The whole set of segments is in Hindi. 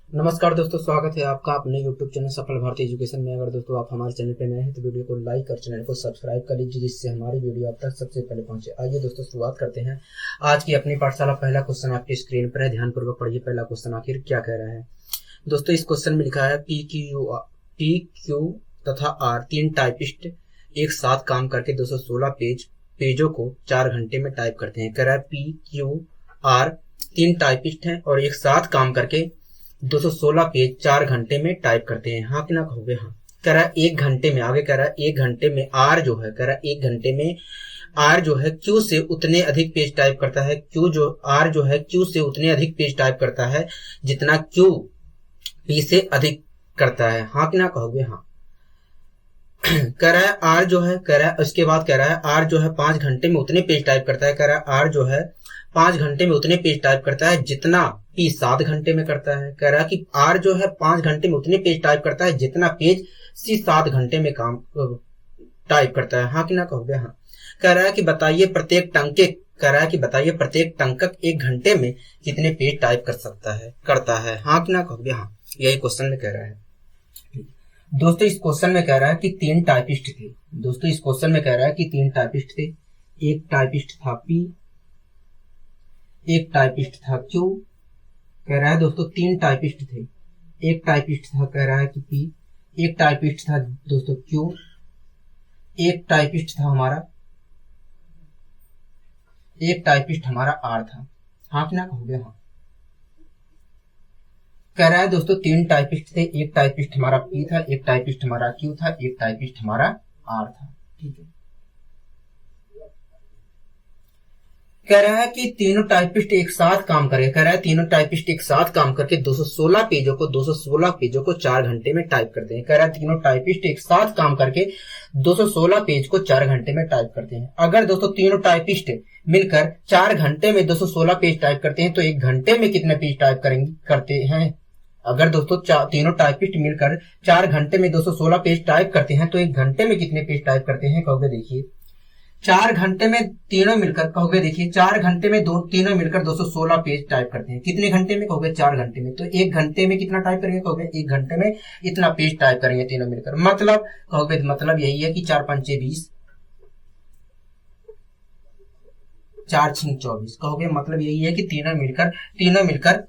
नमस्कार दोस्तों, स्वागत है आपका अपने YouTube चैनल सफल भारतीय एजुकेशन में। अगर दोस्तों आप हमारे चैनल पर नए हैं तो वीडियो को लाइक और चैनल को सब्सक्राइब कर लीजिए, जिससे हमारी वीडियो आप तक सबसे पहले पहुंचे। आइए दोस्तों शुरुआत करते हैं आज की अपनी पाठशाला। पहला क्वेश्चन आपकी स्क्रीन पर है, ध्यानपूर्वक पढ़िए। पहला क्वेश्चन आखिर क्या कह रहा है दोस्तों। इस क्वेश्चन में लिखा है पी क्यू तथा आर तीन टाइपिस्ट एक साथ काम करके 216 पेजों को 4 घंटे में टाइप करते हैं। कह रहा है पी क्यू आर तीन टाइपिस्ट हैं और एक साथ काम करके 216 पेज 4 घंटे में टाइप करते हैं। हाँ कि ना कहोगे? हाँ। कह रहा है 1 घंटे में, आगे कह रहा है 1 घंटे में आर जो है, कह रहा है 1 घंटे में आर जो है क्यू से उतने अधिक पेज टाइप करता है। आर जो है क्यू से उतने अधिक पेज टाइप करता है जितना क्यू पी से अधिक करता है। हाँ कि ना कहोगे? हाँ। कह रहा है आर जो है, कह रहा है उसके बाद कह रहा है आर जो है 5 घंटे में उतने पेज टाइप करता है। कह रहा है आर जो है 5 घंटे में उतने पेज टाइप करता है जितना पी 7 घंटे में करता है। कह रहा है कि आर जो है 5 घंटे में उतने पेज टाइप करता है जितना पेज सी 7 घंटे में काम टाइप करता है। हाँ कि ना कहोगे? हाँ। कह रहा है कि बताइए प्रत्येक टंकक 1 घंटे में कितने पेज टाइप करता है। हाँ कि ना कहोगे? हाँ। यही क्वेश्चन में कह रहा है दोस्तों। इस क्वेश्चन में कह रहा है कि 3 टाइपिस्ट थे। दोस्तों इस क्वेश्चन में कह रहा है कि 3 टाइपिस्ट थे। एक टाइपिस्ट था पी, एक टाइपिस्ट था क्यू। कह रहा है दोस्तों 3 टाइपिस्ट थे। एक टाइपिस्ट था, कह रहा है कि पी, एक टाइपिस्ट था दोस्तों क्यू, एक टाइपिस्ट हमारा आर था। हाँ कि ना कहोगे? हाँ। कह रहा है दोस्तों 3 टाइपिस्ट थे। एक टाइपिस्ट हमारा पी था, एक टाइपिस्ट हमारा क्यू था, एक टाइपिस्ट हमारा आर था। ठीक है। कह रहा है कि तीनों टाइपिस्ट एक साथ काम करें। कह रहा है तीनों टाइपिस्ट एक साथ काम करके 216 पेजों को 4 घंटे में टाइप करते हैं। कह रहा है तीनों टाइपिस्ट एक साथ काम करके 216 पेज को 4 घंटे में टाइप करते हैं। अगर दोस्तों तीनों टाइपिस्ट मिलकर 4 घंटे में 216 पेज टाइप करते हैं तो 1 घंटे में कितने पेज टाइप करते हैं? अगर दोस्तों तीनों टाइपिस्ट मिलकर 4 घंटे में 216 पेज टाइप करते हैं तो 1 घंटे में कितने पेज टाइप करते हैं? कहोगे देखिए 4 घंटे में तीनों मिलकर, कहोगे देखिए 4 घंटे में तीनों मिलकर 216 पेज टाइप करते हैं। कितने घंटे में? कहोगे 4 घंटे में। तो 1 घंटे में कितना टाइप करेंगे? कहोगे 1 घंटे में इतना पेज टाइप करेंगे तीनों मिलकर। मतलब कहोगे मतलब यही है कि 4 पंचे 20, 4 छिंग 24। कहोगे मतलब यही है कि तीनों मिलकर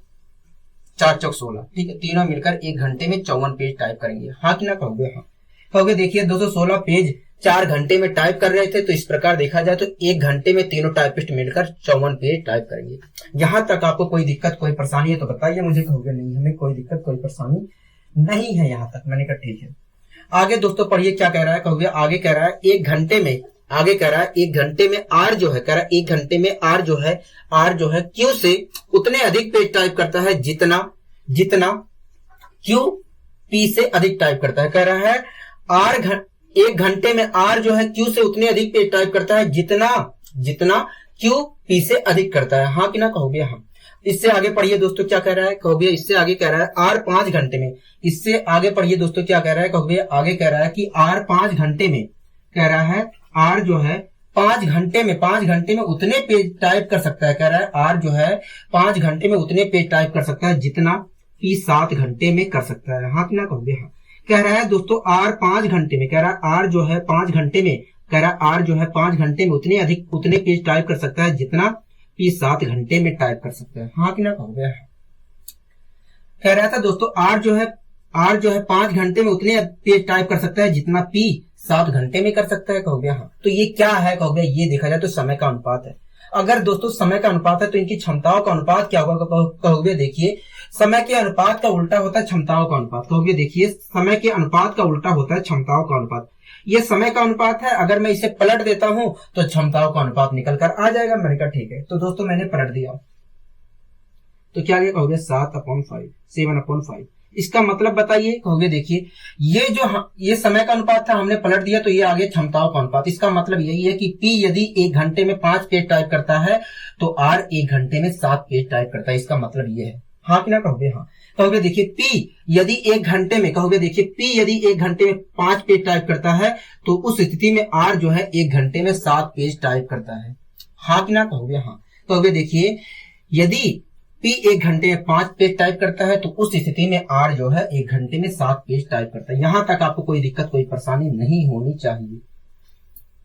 4 चौक 16। ठीक है। तीनों मिलकर 1 घंटे में 54 पेज टाइप करेंगे। हाँ कि ना कहोगे? हाँ। कहोगे देखिए 216 पेज 4 घंटे में टाइप कर रहे थे, तो इस प्रकार देखा जाए तो 1 घंटे में तीनों टाइपिस्ट मिलकर 54 पेज टाइप करेंगे। यहां तक आपको कोई दिक्कत कोई परेशानी है तो बताइए मुझे। कहोगे नहीं, हमें कोई दिक्कत कोई परेशानी नहीं है यहां तक। मैंने कहा ठीक है। आगे दोस्तों पढ़िए क्या कह रहा है। कहोगे आगे कह रहा है 1 घंटे में, आगे कह रहा है 1 घंटे में आर जो है, कह रहा है 1 घंटे में आर जो है क्यू से उतने अधिक पेज टाइप करता है जितना क्यू पी से अधिक टाइप करता है। कह रहा है 1 घंटे में आर जो है क्यू से उतने अधिक पेज टाइप करता है जितना क्यू पी से अधिक करता है। हाँ कि ना कहोगे? हाँ। इससे आगे पढ़िए दोस्तों क्या कह रहा है। कहोगे इससे आगे कह रहा है आर 5 घंटे में, इससे आगे पढ़िए दोस्तों क्या कह रहा है। कहोगे आगे कह रहा है कि आर 5 घंटे में, कह रहा है आर जो है 5 घंटे में उतने पेज टाइप कर सकता है। कह रहा है आर जो है 5 घंटे में उतने पेज टाइप कर सकता है जितना पी 7 घंटे में कर सकता है। हाँ कि ना कहोगे? हाँ। कह रहा है दोस्तों आर 5 घंटे में, कह रहा है आर जो है 5 घंटे में, कह रहा है आर जो है 5 घंटे में उतने पेज टाइप कर सकता है जितना पी 7 घंटे में टाइप कर सकता है। हाँ कि ना कहोगे? कह रहा था दोस्तों आर जो है 5 घंटे में उतने पेज टाइप कर सकता है जितना पी 7 घंटे में कर सकता है। कहोगे हाँ। तो ये क्या है? कहोगे ये देखा जाए तो समय का अनुपात है। अगर दोस्तों समय का अनुपात है तो इनकी क्षमताओं का अनुपात क्या होगा? कहोगे देखिए समय के अनुपात का उल्टा होता है क्षमताओं का अनुपात। कहोगे देखिए समय के अनुपात का उल्टा होता है क्षमताओं का अनुपात। ये समय का अनुपात है, अगर मैं इसे पलट देता हूं तो क्षमताओं का अनुपात निकल कर आ जाएगा। मैंने कहा ठीक है। तो दोस्तों मैंने पलट दिया तो क्या कहोगे 7/5, 7/5। इसका मतलब बताइए। कहोगे देखिए ये समय का अनुपात था, हमने पलट दिया तो ये आगे क्षमताओं का अनुपात। इसका मतलब यही है कि पी यदि 1 घंटे में 5 पेज टाइप करता है तो आर 1 घंटे में 7 पेज टाइप करता है। इसका मतलब ये है। हाँ कि ना कहोगे? हाँ। कहोगे देखिए पी यदि 1 घंटे में, कहोगे देखिए पी यदि 1 घंटे में 5 पेज टाइप करता है तो उस स्थिति में आर जो है 1 घंटे में 7 पेज टाइप करता है। हाँ कि ना कहोगे? हाँ। कहोगे देखिए यदि P एक घंटे में 5 पेज टाइप करता है, तो उस स्थिति में R जो है एक घंटे में 7 पेज टाइप करता है। यहां तक आपको कोई दिक्कत कोई परेशानी नहीं होनी चाहिए,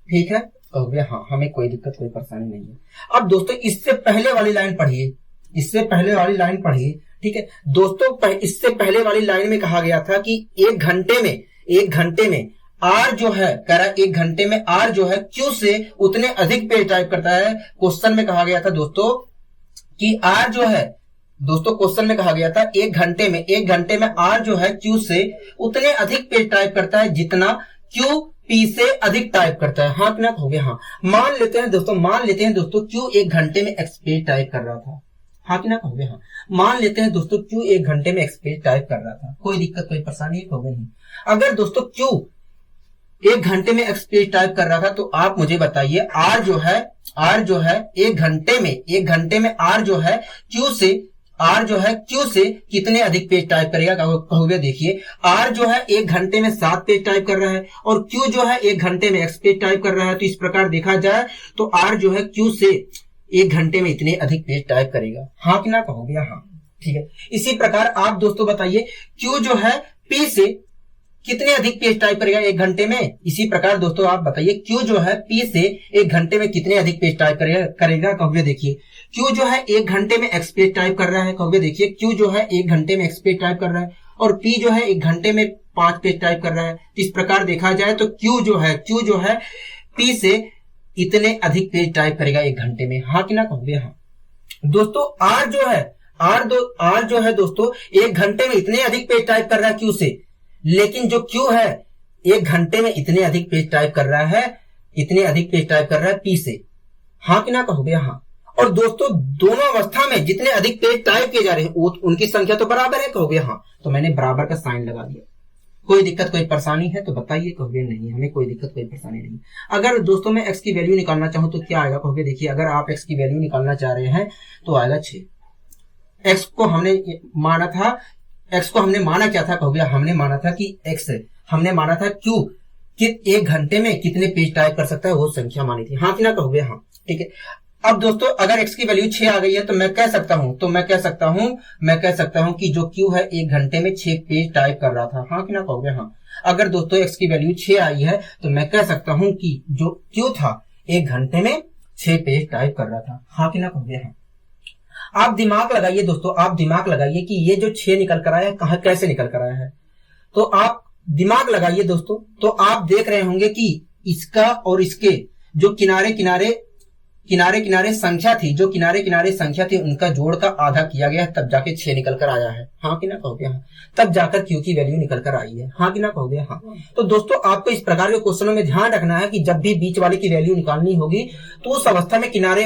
ठीक है। हो गया, हाँ, हमें कोई दिक्कत कोई परेशानी नहीं है। अब दोस्तों इससे पहले वाली लाइन पढ़िए, इससे पहले वाली लाइन पढ़िए, ठीक है दोस्तों। इससे पहले वाली लाइन में कहा गया था कि एक घंटे में आर जो है, कह रहा है एक घंटे में आर जो है क्यू से उतने अधिक पेज टाइप करता है। क्वेश्चन में कहा गया था दोस्तों कि आर जो है, दोस्तों क्वेश्चन में कहा गया था एक घंटे में आर जो है क्यू से उतने अधिक पेज टाइप करता है जितना क्यू पी से अधिक टाइप करता है। हाँ कि ना, हो गया, हाँ। मान लेते हैं दोस्तों क्यू एक घंटे में एक्स पेज टाइप कर रहा था। हाँ कि ना, हो गया, हाँ। मान लेते हैं दोस्तों क्यू एक घंटे में एक्स पेज टाइप कर रहा था, कोई दिक्कत कोई परेशानी हो गई नहीं। अगर दोस्तों क्यू एक घंटे में एक्स पेज टाइप कर रहा था, तो आप मुझे बताइए आर जो है एक घंटे में आर जो है क्यू से कितने अधिक पेज टाइप करेगा। कहोगे देखिए आर जो है एक घंटे में 7 पेज टाइप कर रहा है और क्यू जो है एक घंटे में एक्स पेज टाइप कर रहा है, तो इस प्रकार देखा जाए तो आर जो है क्यू से एक घंटे में इतने अधिक पेज टाइप करेगा। हाँ कि ना, कहोगे हाँ, ठीक है। इसी प्रकार आप दोस्तों बताइए क्यू जो है पी से कितने अधिक पेज टाइप करेगा एक घंटे में। इसी प्रकार दोस्तों आप बताइए क्यू जो है पी से एक घंटे में कितने अधिक पेज टाइप करेगा। कहोगे देखिए क्यू जो है एक घंटे में एक्स पेज टाइप कर रहा है, कहोगे देखिए क्यू जो है एक घंटे में एक्स पेज टाइप कर रहा है और पी जो है एक घंटे में 5 पेज टाइप कर रहा है। इस प्रकार देखा जाए तो क्यू जो है पी से इतने अधिक पेज टाइप करेगा एक घंटे में। हाँ कि ना, कहोगे हाँ। दोस्तों आर जो है दोस्तों एक घंटे में इतने अधिक पेज टाइप कर रहा है क्यू से, लेकिन जो क्यू है एक घंटे में इतने अधिक पेज टाइप कर रहा है पी से। हाँ कि ना, कहोगे हाँ। और दोस्तों दोनों अवस्था में जितने अधिक पेज टाइप किए जा रहे हैं उनकी संख्या तो बराबर है, कहोगे हाँ। तो मैंने बराबर का साइन लगा दिया। कोई दिक्कत कोई परेशानी है तो बताइए, कहोगे नहीं, हमें कोई दिक्कत कोई परेशानी नहीं। अगर दोस्तों मैं एक्स की वैल्यू निकालना चाहूं तो क्या आएगा, कहोगे देखिए अगर आप एक्स की वैल्यू निकालना चाह रहे हैं तो आएगा 6। एक्स को हमने माना क्या था, कहोगे हमने माना था क्यू कि एक घंटे में कितने पेज टाइप कर सकता है वो संख्या मानी थी। हाँ कि ना, कहोगे हाँ, ठीक है। अब दोस्तों अगर x की वैल्यू 6 आ गई है तो मैं कह सकता हूं कि जो q है एक घंटे में 6 पेज टाइप कर रहा था। हाँ कि ना, कहोगे हाँ। अगर दोस्तों x की वैल्यू 6 आई है तो मैं कह सकता हूं कि जो q था एक घंटे में 6 पेज टाइप कर रहा था। हाँ कि ना, कहोगे हाँ। आप दिमाग लगाइए दोस्तों, कि ये जो 6 निकल कर आया है कैसे निकल कर आया है। तो आप दिमाग लगाइए दोस्तों, तो आप देख रहे होंगे कि इसका और इसके जो किनारे संख्या थी उनका जोड़ का आधा किया गया है, तब जाके 6 निकल कर आया है। हाँ कि ना, कहोगे हाँ। तब जाकर क्यू की वैल्यू निकल कर आई है। हाँ कि ना, कहोगे हाँ। तो दोस्तों आपको इस प्रकार के क्वेश्चनों में ध्यान रखना है कि जब भी बीच वाले की वैल्यू निकालनी होगी तो उस अवस्था में किनारे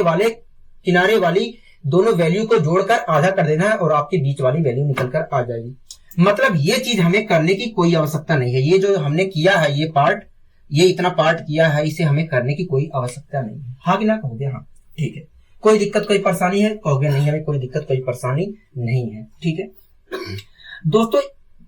वाली दोनों वैल्यू को जोड़कर आधा कर देना है और आपकी बीच वाली वैल्यू निकल कर आ जाएगी। मतलब ये चीज हमें करने की कोई आवश्यकता नहीं है। ये जो हमने किया है ये इतना पार्ट किया है, इसे हमें करने की कोई आवश्यकता नहीं है। हाँ कि ना, कहोगे हाँ, ठीक है। कोई दिक्कत कोई परेशानी है, कहोगे नहीं, हमें कोई दिक्कत कोई परेशानी नहीं है, ठीक है। दोस्तों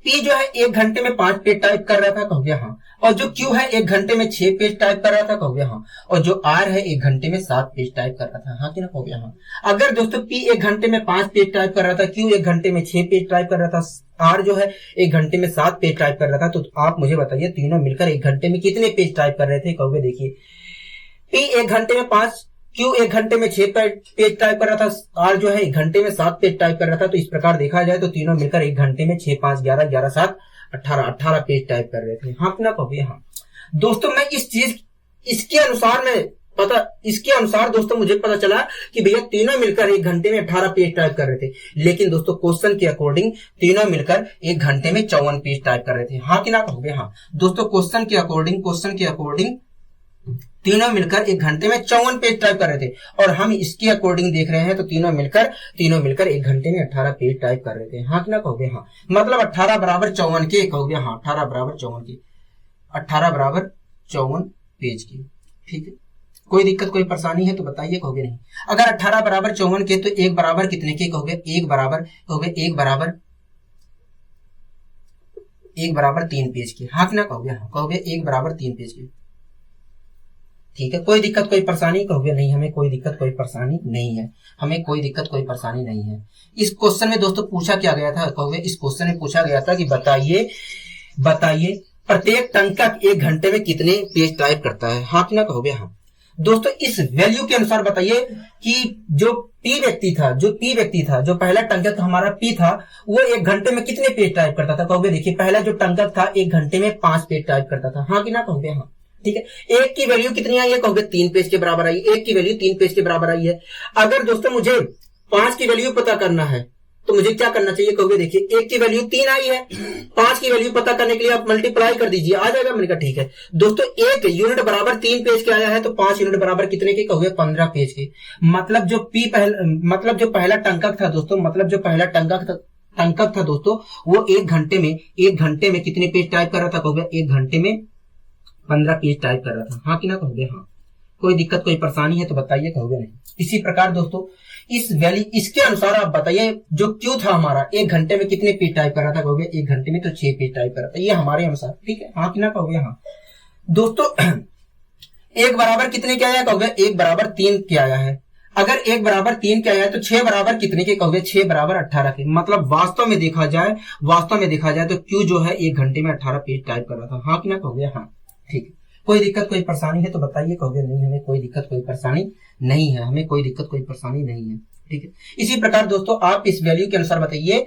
P जो है एक घंटे में 5 पेज टाइप कर रहा था, कहोगे हाँ। और जो Q है एक घंटे में 6 पेज टाइप कर रहा था, कहोगे हाँ। और जो R है एक घंटे में 7 पेज टाइप कर रहा था। हाँ कि ना, कहोगे हाँ। अगर दोस्तों P एक घंटे में 5 पेज टाइप कर रहा था, Q एक घंटे में 6 पेज टाइप कर रहा था, R जो है एक घंटे में 7 पेज टाइप कर रहा था, तो आप मुझे बताइए तीनों मिलकर एक घंटे में कितने पेज टाइप कर रहे थे। कहोगे देखिए P एक घंटे में 5, Q एक घंटे में 6 पेज टाइप कर रहा था, R जो है एक घंटे में 7 पेज टाइप कर रहा था। तो इस प्रकार देखा जाए तो तीनों मिलकर एक घंटे में 6, 5, 11, 11, 7, 18 पेज टाइप कर रहे थे। हाँ ना, कहोगे हाँ। दोस्तों मैं इसके अनुसार दोस्तों मुझे पता चला कि भैया तीनों मिलकर एक घंटे में 18 पेज टाइप कर रहे थे, लेकिन दोस्तों क्वेश्चन के अकॉर्डिंग तीनों मिलकर एक घंटे में 54 पेज टाइप कर रहे थे। हाँ कि ना, कहोगे हाँ। दोस्तों क्वेश्चन के अकॉर्डिंग तीनों मिलकर एक घंटे में 54 पेज टाइप कर रहे थे और हम इसके अकॉर्डिंग देख रहे हैं तो तीनों मिलकर एक घंटे में 18 पेज टाइप कर रहे थे। हाँ कि ना, कहोगे हाँ। मतलब 18 बराबर 54 के, कहोगे हाँ। 18 बराबर 54 पेज की, ठीक है। कोई दिक्कत कोई परेशानी है तो बताइए, कहोगे नहीं। अगर 18 बराबर 54 के तो 1 बराबर कितने के, कहोगे 1 बराबर 3 पेज की। हाँ कि ना, कहोगे हाँ। कहोगे 1 बराबर 3 पेज की। ठीक है, कोई दिक्कत कोई परेशानी कहोगे नहीं, हमें कोई दिक्कत कोई परेशानी नहीं है, हमें कोई दिक्कत कोई परेशानी नहीं है। इस क्वेश्चन में दोस्तों पूछा क्या गया था कहोगे, इस क्वेश्चन में पूछा गया था कि बताइए प्रत्येक टंकक 1 घंटे में कितने पेज टाइप करता है। हाँ कि ना कहोगे हाँ। दोस्तों इस वैल्यू के अनुसार बताइए कि जो पी व्यक्ति था, जो पहला टंकक हमारा पी था, वो 1 घंटे में कितने पेज टाइप करता था। कहोगे देखिए पहला जो टंकक था 1 घंटे में 5 पेज टाइप करता था। हाँ कि ना कहोगे हाँ। ठीक है, एक की वैल्यू कितनी आई है कहोगे 3 पेज के बराबर आई, एक की वैल्यू 3 पेज के बराबर आई है। अगर दोस्तों मुझे 5 की वैल्यू पता करना है तो मुझे क्या करना चाहिए कहोगे देखिए 1 की वैल्यू 3 आई है, 5 की वैल्यू पता करने के लिए आप मल्टीप्लाई कर दीजिए, आ जाएगा। मैंने कहा ठीक है दोस्तों, 1 यूनिट बराबर 3 पेज के आया है तो 5 यूनिट बराबर कितने के कहोगे 15 पेज के। मतलब जो पहला टंकक था दोस्तों, टंकक था दोस्तों, वो 1 घंटे में कितने पेज टाइप कर रहा था कहोगे 1 घंटे में 15 पेज टाइप कर रहा था। हाँ कि ना कहोगे हाँ। कोई दिक्कत कोई परेशानी है तो बताइए कहोगे नहीं। इसी प्रकार दोस्तों इसके अनुसार आप बताइए जो क्यू था हमारा 1 घंटे में कितने पेज टाइप कर रहा था कहोगे 1 घंटे में तो 6 पेज टाइप कर रहा था, ये हमारे अनुसार। ठीक है, हाँ कि ना कहोगे हाँ। दोस्तों 1 बराबर कितने के आया कहोगे 1 बराबर 3 के आया है। अगर 1 बराबर 3 के आया है तो 6 बराबर कितने के कहोगे 6 बराबर 18 के। मतलब वास्तव में देखा जाए तो क्यू जो है 1 घंटे में 18 पेज टाइप कर रहा था। हाँ कि ना कहोगे हाँ। ठीक है, कोई दिक्कत कोई परेशानी है तो बताइए कहोगे नहीं, हमें कोई दिक्कत कोई परेशानी नहीं है, हमें कोई दिक्कत कोई परेशानी नहीं है। ठीक है, इसी प्रकार दोस्तों आप इस वैल्यू के अनुसार बताइए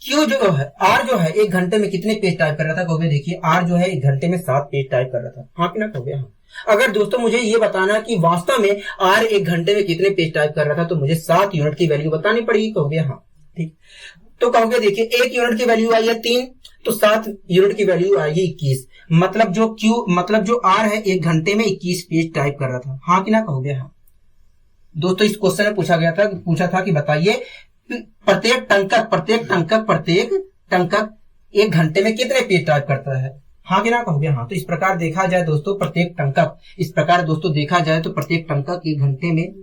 क्यू जो है आर जो है 1 घंटे में कितने पेज टाइप कर रहा था कहोगे देखिए आर जो है 1 घंटे में 7 पेज टाइप कर रहा था। हाँ कि ना कहोगे हाँ। अगर दोस्तों मुझे ये बताना कि वास्तव में आर 1 घंटे में कितने पेज टाइप कर रहा था तो मुझे 7 यूनिट की वैल्यू बतानी पड़ेगी कहोगे हाँ। ठीक, तो कहोगे देखिए 1 यूनिट की वैल्यू आई है 3, तो 7 यूनिट की वैल्यू आएगी 21। मतलब जो आर है 1 घंटे में 21 पेज टाइप कर रहा था। हाँ कि ना कहोगे हाँ। दोस्तों इस क्वेश्चन में पूछा था कि बताइए प्रत्येक टंकक 1 घंटे में कितने पेज टाइप करता है। हाँ कि ना कहोगे हाँ। तो इस प्रकार देखा जाए दोस्तों प्रत्येक टंकक 1 घंटे में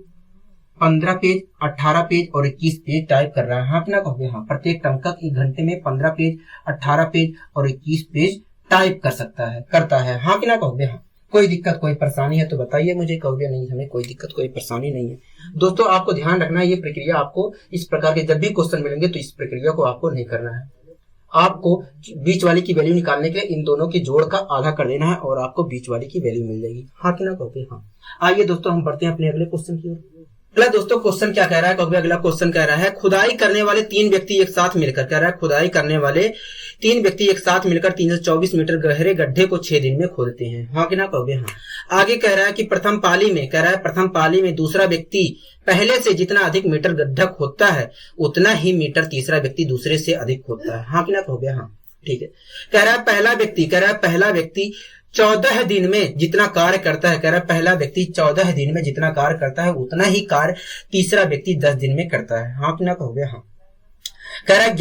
15 पेज, 18 पेज और 21 पेज टाइप कर रहा है। हाँ कि ना कहोगे हाँ। प्रत्येक टंकक 1 घंटे में 15 पेज, 18 पेज और 21 पेज टाइप करता है। हाँ कि ना कहोगे हाँ। कोई दिक्कत कोई परेशानी है तो बताइए मुझे कहोगे नहीं, हमें कोई दिक्कत कोई परेशानी नहीं है। दोस्तों आपको ध्यान रखना है ये प्रक्रिया आपको इस प्रकार के जब भी क्वेश्चन मिलेंगे तो इस प्रक्रिया को आपको नहीं करना है। आपको बीच वाले की वैल्यू निकालने के लिए इन दोनों के जोड़ का आधा कर देना है और आपको बीच वाले की वैल्यू मिल जाएगी। हाँ कि ना कहोगे हाँ। आइए दोस्तों हम बढ़ते हैं अपने अगले क्वेश्चन की ओर। अगला दोस्तों क्वेश्चन क्या कह रहा है कहोगे, अगला क्वेश्चन कह रहा है खुदाई करने वाले 3 व्यक्ति एक साथ मिलकर 324 मीटर गहरे गड्ढे को 6 दिन में खोदते हैं। हाँ कि ना कहोगे हाँ। आगे कह रहा है कि प्रथम पाली में दूसरा व्यक्ति पहले से जितना अधिक मीटर गड्ढा खोदता है उतना ही मीटर तीसरा व्यक्ति दूसरे से अधिक खोदता है। हाँ कि ना कहोगे हाँ। ठीक है, कह रहा है पहला व्यक्ति 14 दिन में जितना कार्य करता है उतना ही कार्य तीसरा व्यक्ति 10 दिन में करता है। हाँ कि ना कहोगे हाँ। कह रहा है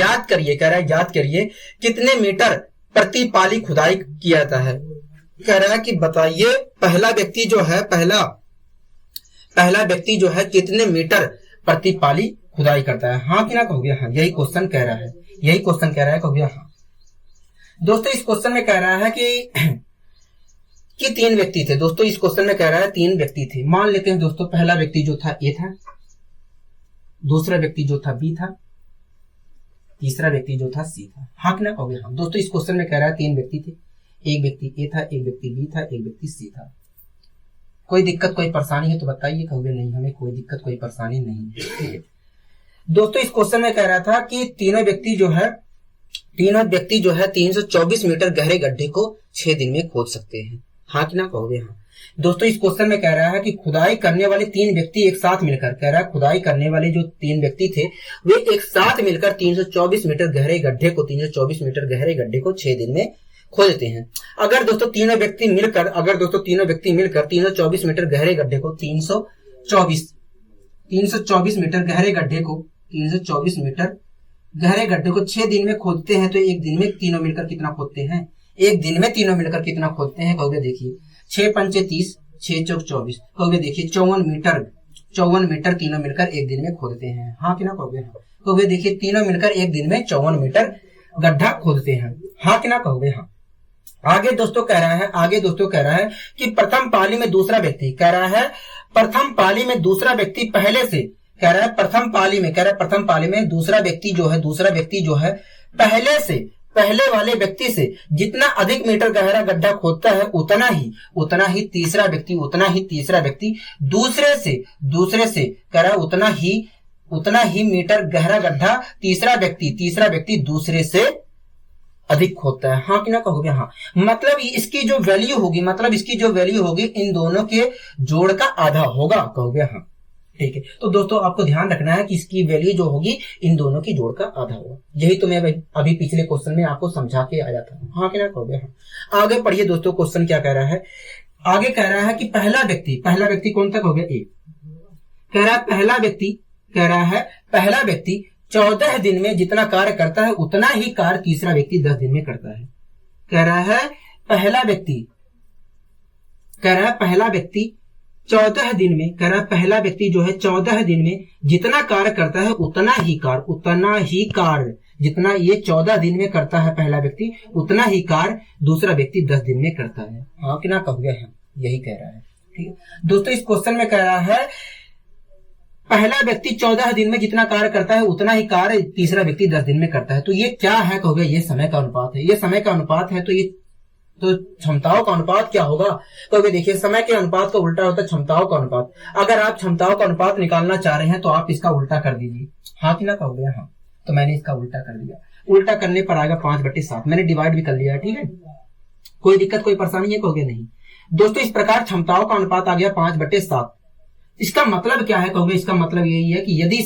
याद करिए कितने मीटर प्रति पाली खुदाई किया जाता है। कह रहा है कि बताइए पहला व्यक्ति जो है कितने मीटर प्रति पाली खुदाई करता है। हाँ कि ना कहोगे हाँ। यही क्वेश्चन कह रहा है कहोगे हाँ। दोस्तों इस क्वेश्चन में कह रहा है कि 3 व्यक्ति थे। दोस्तों इस क्वेश्चन में कह रहा है 3 व्यक्ति थे। मान लेते हैं दोस्तों पहला व्यक्ति जो था ए था, दूसरा व्यक्ति जो था बी था, तीसरा व्यक्ति जो था सी था। हाँ कि ना कहोगे हाँ। दोस्तों इस क्वेश्चन में कह रहा है 3 व्यक्ति थे, एक व्यक्ति ए था, एक व्यक्ति बी था, एक व्यक्ति सी था। कोई दिक्कत कोई परेशानी है तो बताइए कहोगे नहीं, हमें कोई दिक्कत कोई परेशानी नहीं है। ठीक है, दोस्तों इस क्वेश्चन में कह रहा था कि तीनों व्यक्ति जो है 324 मीटर गहरे गड्ढे को 6 दिन में खोद सकते हैं। हाँ कि ना कहोगे हाँ। दोस्तों इस क्वेश्चन में कह रहा है कि खुदाई करने वाले 3 व्यक्ति एक साथ मिलकर, कह रहा है खुदाई करने वाले जो 3 व्यक्ति थे वे एक साथ मिलकर 324 मीटर गहरे गड्ढे को 6 दिन में खोदते हैं। अगर दोस्तों तीनों व्यक्ति मिलकर 324 मीटर गहरे गड्ढे को 324 मीटर गहरे गड्ढे को 6 दिन में खोदते हैं तो एक दिन में तीनों मिलकर कितना खोदते हैं? कहोगे देखिए 6 पंचे 30, 6 चौक 24, कहोगे देखिए 54 मीटर तीनों मिलकर एक दिन में खोदते हैं। हाँ कि ना कहोगे हाँ। देखिए तीनों मिलकर एक दिन में 54 मीटर गड्ढा खोदते हैं। हाँ कि ना कहोगे हाँ। आगे दोस्तों कह रहा है कि प्रथम पाली में दूसरा व्यक्ति कह रहा है, प्रथम पाली में दूसरा व्यक्ति पहले से कह रहा है, प्रथम पाली में दूसरा व्यक्ति जो है पहले वाले व्यक्ति से जितना अधिक मीटर गहरा गड्ढा खोदता है उतना ही तीसरा व्यक्ति दूसरे से कह रहा है उतना ही मीटर गहरा गड्ढा तीसरा व्यक्ति दूसरे से अधिक खोदता है। हाँ कि ना कहोगे? हाँ। मतलब इसकी जो वैल्यू होगी इन दोनों के जोड़ का आधा होगा, कहोगे? हाँ, ठीक है। तो दोस्तों आपको ध्यान रखना है कि इसकी वैल्यू जो होगी इन दोनों की जोड़ का आधा होगा। यही तो मैं अभी पिछले क्वेश्चन में आपको समझा के आया था। हाँ कि ना कहोगे? हाँ। आगे पढ़िए दोस्तों, क्वेश्चन क्या कह रहा है। आगे कह रहा है कि पहला व्यक्ति कौन सा कहोगे? ए। कह रहा है पहला व्यक्ति 14 दिन में जितना कार्य करता है उतना ही कार्य तीसरा व्यक्ति 10 दिन में करता है। कह रहा है पहला व्यक्ति 14 दिन में, कह रहा है पहला व्यक्ति जो है 14 दिन में जितना कार्य करता है उतना ही कार्य जितना ये 14 दिन में करता है पहला व्यक्ति उतना ही कार्य दूसरा व्यक्ति 10 दिन में करता है। हाँ कि ना कहोगे? हम यही कह रहा है। ठीक है दोस्तों, इस क्वेश्चन में कह रहा है पहला व्यक्ति 14 दिन में जितना कार्य करता है उतना ही कार्य तीसरा व्यक्ति 10 दिन में करता है। तो ये क्या है कहोगे? ये समय का अनुपात है। ये समय का अनुपात है तो क्षमताओं का अनुपात क्या होगा? कहोगे देखिए समय के अनुपात का उल्टा होता है क्षमताओं का अनुपात। अगर आप क्षमताओं का अनुपात निकालना चाह रहे हैं तो आप इसका उल्टा कर दीजिए। हाँ कि ना कहोगे? हाँ। तो मैंने इसका उल्टा कर दिया। उल्टा करने पर आएगा 5/7। मैंने डिवाइड भी कर लिया। ठीक है, कोई दिक्कत कोई परेशानी है कहोगे? नहीं। दोस्तों इस प्रकार क्षमताओं का अनुपात आ गया 5/7। इसका मतलब क्या है कहोगे? इसका मतलब यही है कि यदि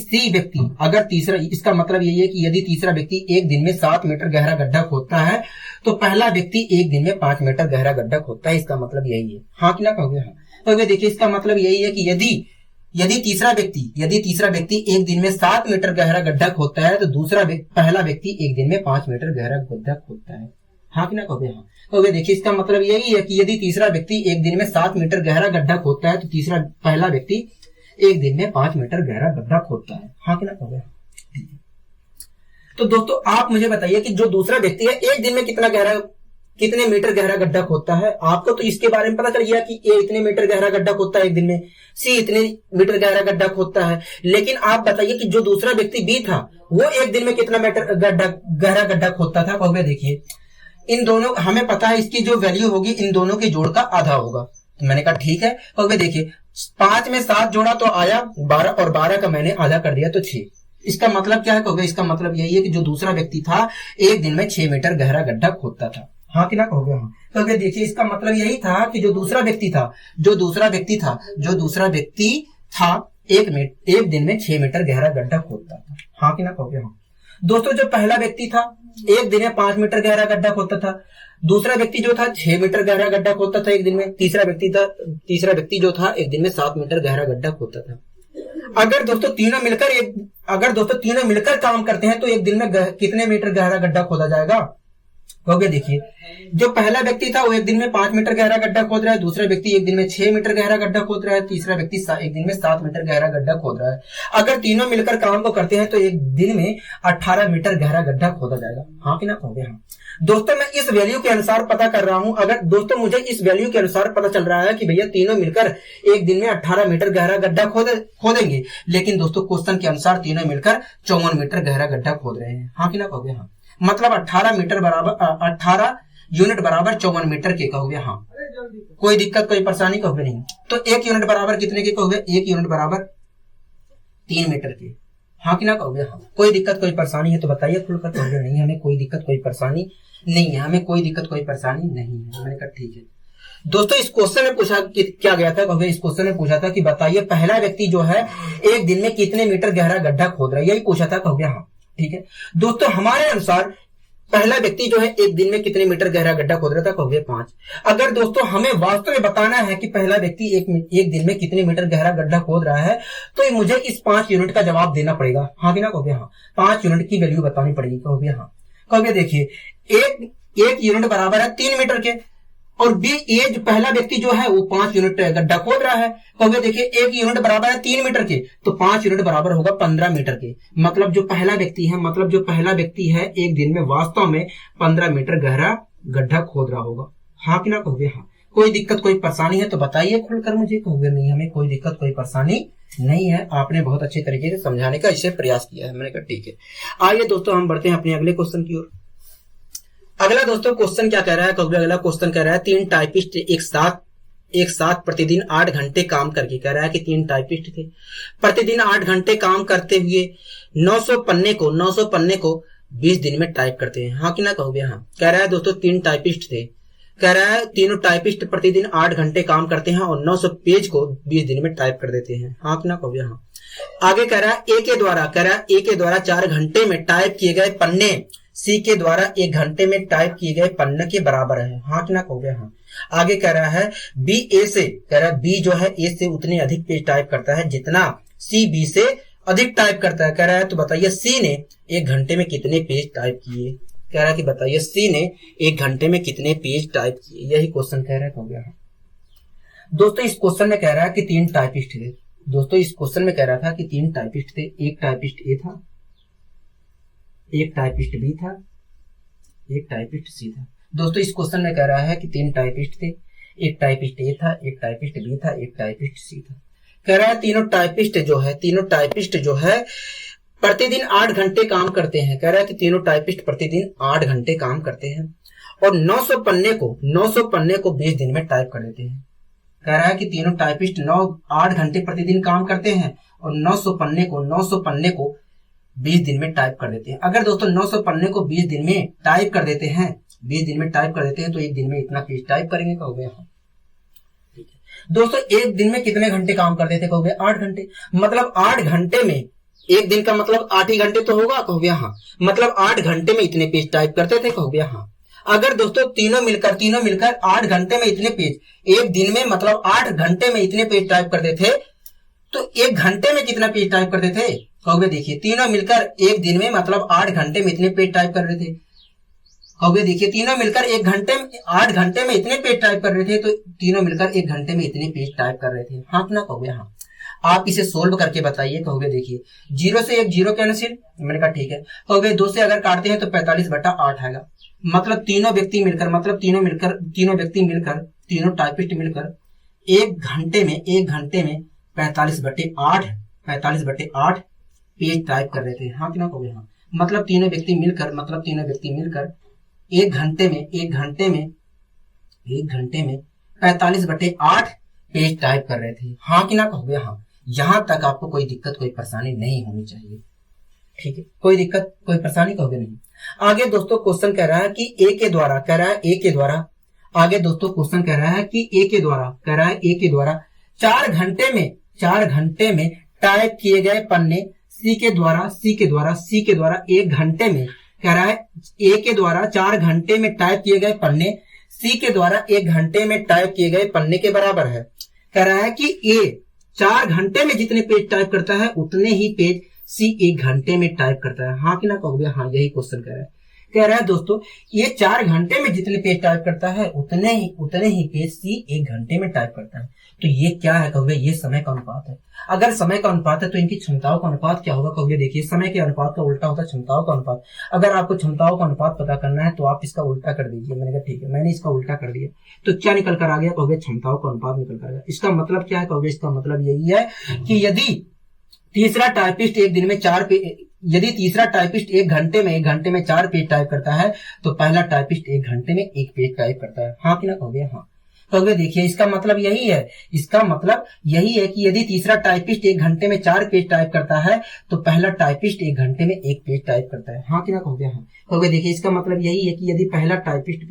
यदि तीसरा व्यक्ति एक दिन में 7 मीटर गहरा गड्ढा खोदता है तो पहला व्यक्ति एक दिन में 5 मीटर गहरा गड्ढा खोदता है। इसका मतलब यही है। हाँ कि ना कहोगे? हाँ। तो देखिए इसका मतलब यही है कि यदि तीसरा व्यक्ति एक दिन में 7 मीटर गहरा गड्ढा खोदता है तो पहला व्यक्ति एक दिन में 5 मीटर गहरा गड्ढा खोदता है। हाँ कि ना कहोगे? हाँ। तो देखिए इसका मतलब यही है कि यदि तीसरा व्यक्ति एक दिन में 7 मीटर गहरा गड्ढा खोदता है तो पहला व्यक्ति एक दिन में 5 मीटर गहरा गड्ढा खोदता है। हाँ कि ना कहोगे? तो दोस्तों आप मुझे बताइए कि जो दूसरा व्यक्ति है एक दिन में कितने मीटर गहरा गड्ढा खोदता है। आपको तो इसके बारे में पता चल गया कि ए इतने मीटर गहरा गड्ढा खोदता है एक दिन में, सी इतने मीटर गहरा गड्ढा खोदता है। लेकिन आप बताइए कि जो दूसरा व्यक्ति बी था वो एक दिन में कितना मीटर गहरा गड्ढा खोदता था। कहोगे देखिए इन दोनों हमें पता है इसकी जो वैल्यू होगी इन दोनों के जोड़ का आधा होगा। तो मैंने कहा ठीक है। कहोगे देखिए 5 में 7 जोड़ा तो आया 12 और 12 का मैंने आधा कर दिया तो 6। इसका मतलब क्या है कहोगे? इसका मतलब यही है कि जो दूसरा व्यक्ति था एक दिन में 6 मीटर गहरा गड्ढा खोदता था। हाँ कि ना कहोगे? हाँ। कहोगे देखिए इसका मतलब यही था कि जो दूसरा व्यक्ति था एक दिन में 6 मीटर गहरा गड्ढा खोदता था। हाँ कि ना कहोगे? हाँ। दोस्तों जो पहला व्यक्ति था एक दिन में 5 मीटर गहरा गड्ढा खोदता था, दूसरा व्यक्ति जो था 6 मीटर गहरा गड्ढा खोदता था एक दिन में, तीसरा व्यक्ति जो था एक दिन में 7 मीटर गहरा गड्ढा खोदता था। अगर दोस्तों तीनों मिलकर काम करते हैं तो एक दिन में कितने मीटर गहरा गड्ढा खोदा जाएगा? कहोगे देखिए जो पहला व्यक्ति था वो एक दिन में 5 मीटर गहरा गड्ढा खोद रहा है, दूसरा व्यक्ति एक दिन में 6 मीटर गहरा गड्ढा खोद रहा है, तीसरा व्यक्ति एक दिन में 7 मीटर गहरा गड्ढा खोद रहा है। अगर तीनों मिलकर काम को करते हैं तो एक दिन में 18 मीटर गहरा गड्ढा खोदा जाएगा। हाँ कि ना कहोगे? हाँ। दोस्तों मैं इस वैल्यू के अनुसार पता कर रहा हूं। अगर दोस्तों मुझे इस वैल्यू के अनुसार पता चल रहा है कि भैया तीनों मिलकर एक दिन में 18 मीटर गहरा गड्ढा खोदेंगे, लेकिन दोस्तों क्वेश्चन के अनुसार तीनों मिलकर 54 मीटर गहरा गड्ढा खोद रहे हैं। हाँ कि ना कहोगे? हाँ। मतलब 18 यूनिट बराबर 54 मीटर के कहोगे? हाँ। कोई दिक्कत कोई परेशानी कहोगे? नहीं। तो 1 यूनिट बराबर कितने के कहोगे? 1 यूनिट बराबर 3 मीटर के। हाँ कि ना कहोगे? हाँ। कोई दिक्कत कोई परेशानी है तो बताइए खुलकर। कहोगे नहीं हमें कोई दिक्कत कोई परेशानी नहीं है, मैंने कहा ठीक है। दोस्तों इस क्वेश्चन में पूछा क्या गया था कहोगे? इस क्वेश्चन में पूछा था कि बताइए पहला व्यक्ति जो है एक दिन में कितने मीटर गहरा गड्ढा खोद रहा है, यही पूछा था कहोगे? हाँ ठीक है। दोस्तों हमारे अनुसार पहला व्यक्ति जो है एक दिन में कितने मीटर गहरा गड्ढा खोद रहा था? कहोगे 5। अगर दोस्तों हमें वास्तव में बताना है कि पहला व्यक्ति एक दिन में कितने मीटर गहरा गड्ढा खोद रहा है तो मुझे इस 5 यूनिट का जवाब देना पड़ेगा। हाँ कि ना कहोगे? हाँ। 5 यूनिट की वैल्यू बतानी पड़ेगी। कहोगे हाँ। कहोगे देखिए एक यूनिट बराबर है 3 मीटर के और बी ये जो पहला व्यक्ति जो है वो 5 यूनिट गड्ढा खोद रहा है। कहोगे देखिए 1 यूनिट बराबर है 3 मीटर के तो 5 यूनिट बराबर होगा 15 मीटर के। मतलब जो पहला व्यक्ति है एक दिन में वास्तव में 15 मीटर गहरा गड्ढा खोद रहा होगा। हाँ कि ना कहोगे हाँ। कोई दिक्कत कोई परेशानी है तो बताइए खुलकर मुझे। कहोगे नहीं हमें कोई दिक्कत कोई परेशानी नहीं है, आपने बहुत अच्छे तरीके से समझाने का इसे प्रयास किया है। मैंने कहा ठीक है। आइए दोस्तों हम बढ़ते हैं अपने अगले क्वेश्चन की ओर। अगला दोस्तों क्वेश्चन क्या कह रहा है, कहोगे अगला क्वेश्चन कह रहा है 3 टाइपिस्ट एक साथ प्रतिदिन 8 घंटे काम करके, कह रहा है कि 3 टाइपिस्ट थे, प्रतिदिन 8 घंटे काम करते हुए 900 पन्ने को 20 दिन में टाइप करते हैं। हाँ कि ना कहोगे हाँ। कह रहा है दोस्तों 3 टाइपिस्ट थे, कह रहा है तीनों टाइपिस्ट प्रतिदिन 8 घंटे काम करते हैं और 900 पेज को 20 दिन में टाइप कर देते हैं। हाँ कि ना कहोगे हाँ। आगे कह रहा है ए के द्वारा 4 घंटे में टाइप किए गए पन्ने सी के द्वारा 1 घंटे में टाइप किए गए पन्ने के बराबर है। हाँ कि ना कहोगे हाँ। आगे कह रहा है बी ए से, कह रहा है बी जो है ए से उतने अधिक पेज टाइप करता है जितना सी बी से अधिक टाइप करता है। कह रहा है तो बताइए सी ने 1 घंटे में कितने पेज टाइप किए। कह रहा है कि बताइए सी ने 1 घंटे में कितने पेज टाइप किए। यही क्वेश्चन कह रहा है। कहोगे हाँ। दोस्तों इस क्वेश्चन में कह रहा है कि 3 टाइपिस्ट थे। दोस्तों इस क्वेश्चन में कह रहा था कि 3 टाइपिस्ट थे, एक टाइपिस्ट ए था, एक टाइपिस्ट बी था, एक टाइपिस्ट सी था। दोस्तों इस क्वेश्चन में कह रहा है कि 3 टाइपिस्ट थे, एक टाइपिस्ट ए था, एक टाइपिस्ट बी था, एक टाइपिस्ट सी था। कह रहा है तीनों टाइपिस्ट जो है प्रतिदिन 8 घंटे काम करते हैं। कह रहा है कि तीनों टाइपिस्ट प्रतिदिन 8 घंटे काम करते हैं और 900 पन्ने को 20 दिन में टाइप कर देते हैं। कह रहा है कि तीनों टाइपिस्ट 8 घंटे प्रतिदिन काम करते हैं और 900 पन्ने को 20 दिन में टाइप कर देते हैं। अगर दोस्तों 900 पन्ने को 20 दिन में टाइप कर देते हैं तो एक दिन में इतना पेज टाइप करेंगे। कहोगे हाँ ठीक है। दोस्तों एक दिन में कितने घंटे काम कर देते, कहोगे 8 घंटे। मतलब 8 घंटे में, एक दिन का मतलब 8 ही घंटे तो होगा। कहोगे हाँ। मतलब 8 घंटे में इतने पेज टाइप करते थे। कहोगे हाँ। अगर दोस्तों तीनों मिलकर 8 घंटे में इतने पेज, एक दिन में मतलब 8 घंटे में इतने पेज टाइप करते थे तो 1 घंटे में कितना पेज टाइप करते थे। कहोगे देखिए तीनों मिलकर एक दिन में मतलब 8 घंटे में इतने पेज टाइप कर रहे थे। कहोगे देखिए तीनों मिलकर 8 घंटे में इतने पेज टाइप कर रहे थे तो तीनों मिलकर 1 घंटे में इतने पेज टाइप कर रहे थे। हाँ ना कहोगे हाँ। आप इसे सोल्व करके बताइए। कहोगे देखिए 0 से 1 0 कैंसिल। मैंने कहा ठीक है। कहोगे 2 से अगर काटते हैं तो 45/8 आएगा। मतलब तीनों टाइपिस्ट मिलकर एक घंटे में 45/8 पेज टाइप कर रहे थे। हाँ कि ना कहोगे हाँ। मतलब तीनों व्यक्ति मिलकर एक घंटे में 45/8 पेज टाइप कर रहे थे। हाँ कि ना कहोगे हाँ। यहां तक आपको कोई दिक्कत कोई परेशानी नहीं होनी चाहिए। ठीक है, कोई दिक्कत कोई परेशानी कहोगे नहीं। आगे दोस्तों क्वेश्चन कह रहा है कि ए के द्वारा आगे दोस्तों क्वेश्चन कह रहा है कि ए के द्वारा 4 घंटे में टाइप किए गए पन्ने सी के द्वारा 1 घंटे में, कह रहा है ए के द्वारा 4 घंटे में टाइप किए गए पन्ने सी के द्वारा 1 घंटे में टाइप किए गए पन्ने के बराबर है। कह रहा है कि ए 4 घंटे में जितने पेज टाइप करता है उतने ही पेज सी 1 घंटे में टाइप करता है। हाँ कि ना कहोगे हाँ। यही क्वेश्चन कह रहा है दोस्तों ये 4 घंटे में जितने पेज टाइप करता है उतने ही पेज सी 1 घंटे में टाइप करता है। तो ये क्या है कहोगे, ये समय का अनुपात है। अगर समय का अनुपात है तो इनकी क्षमताओं का अनुपात क्या होगा। कहोगे देखिए समय के अनुपात का उल्टा होता है क्षमताओं का अनुपात। अगर आपको क्षमताओं का अनुपात पता करना है तो आप इसका उल्टा कर दीजिए। मैंने कहा ठीक है, मैंने इसका उल्टा कर दिया तो क्या निकल कर आ गया। कहोगे क्षमताओं का अनुपात निकल कर आ गया। इसका मतलब क्या है कहोगे, इसका मतलब यही है कि यदि तीसरा टाइपिस्ट एक दिन में 4 पेज, यदि तीसरा टाइपिस्ट एक घंटे में 4 पेज टाइप करता है तो पहला टाइपिस्ट 1 घंटे में 1 पेज टाइप करता है। हाँ कि ना कहोगे हाँ। कहोगे देखिए इसका मतलब यही है कि यदि तीसरा टाइपिस्ट 1 घंटे में 4 पेज टाइप करता है तो पहला टाइपिस्ट 1 घंटे में 1 पेज टाइप करता है। हाँ कि ना कहोगे हाँ। कहोगे देखिए इसका मतलब यही है कि यदि पहला टाइपिस्ट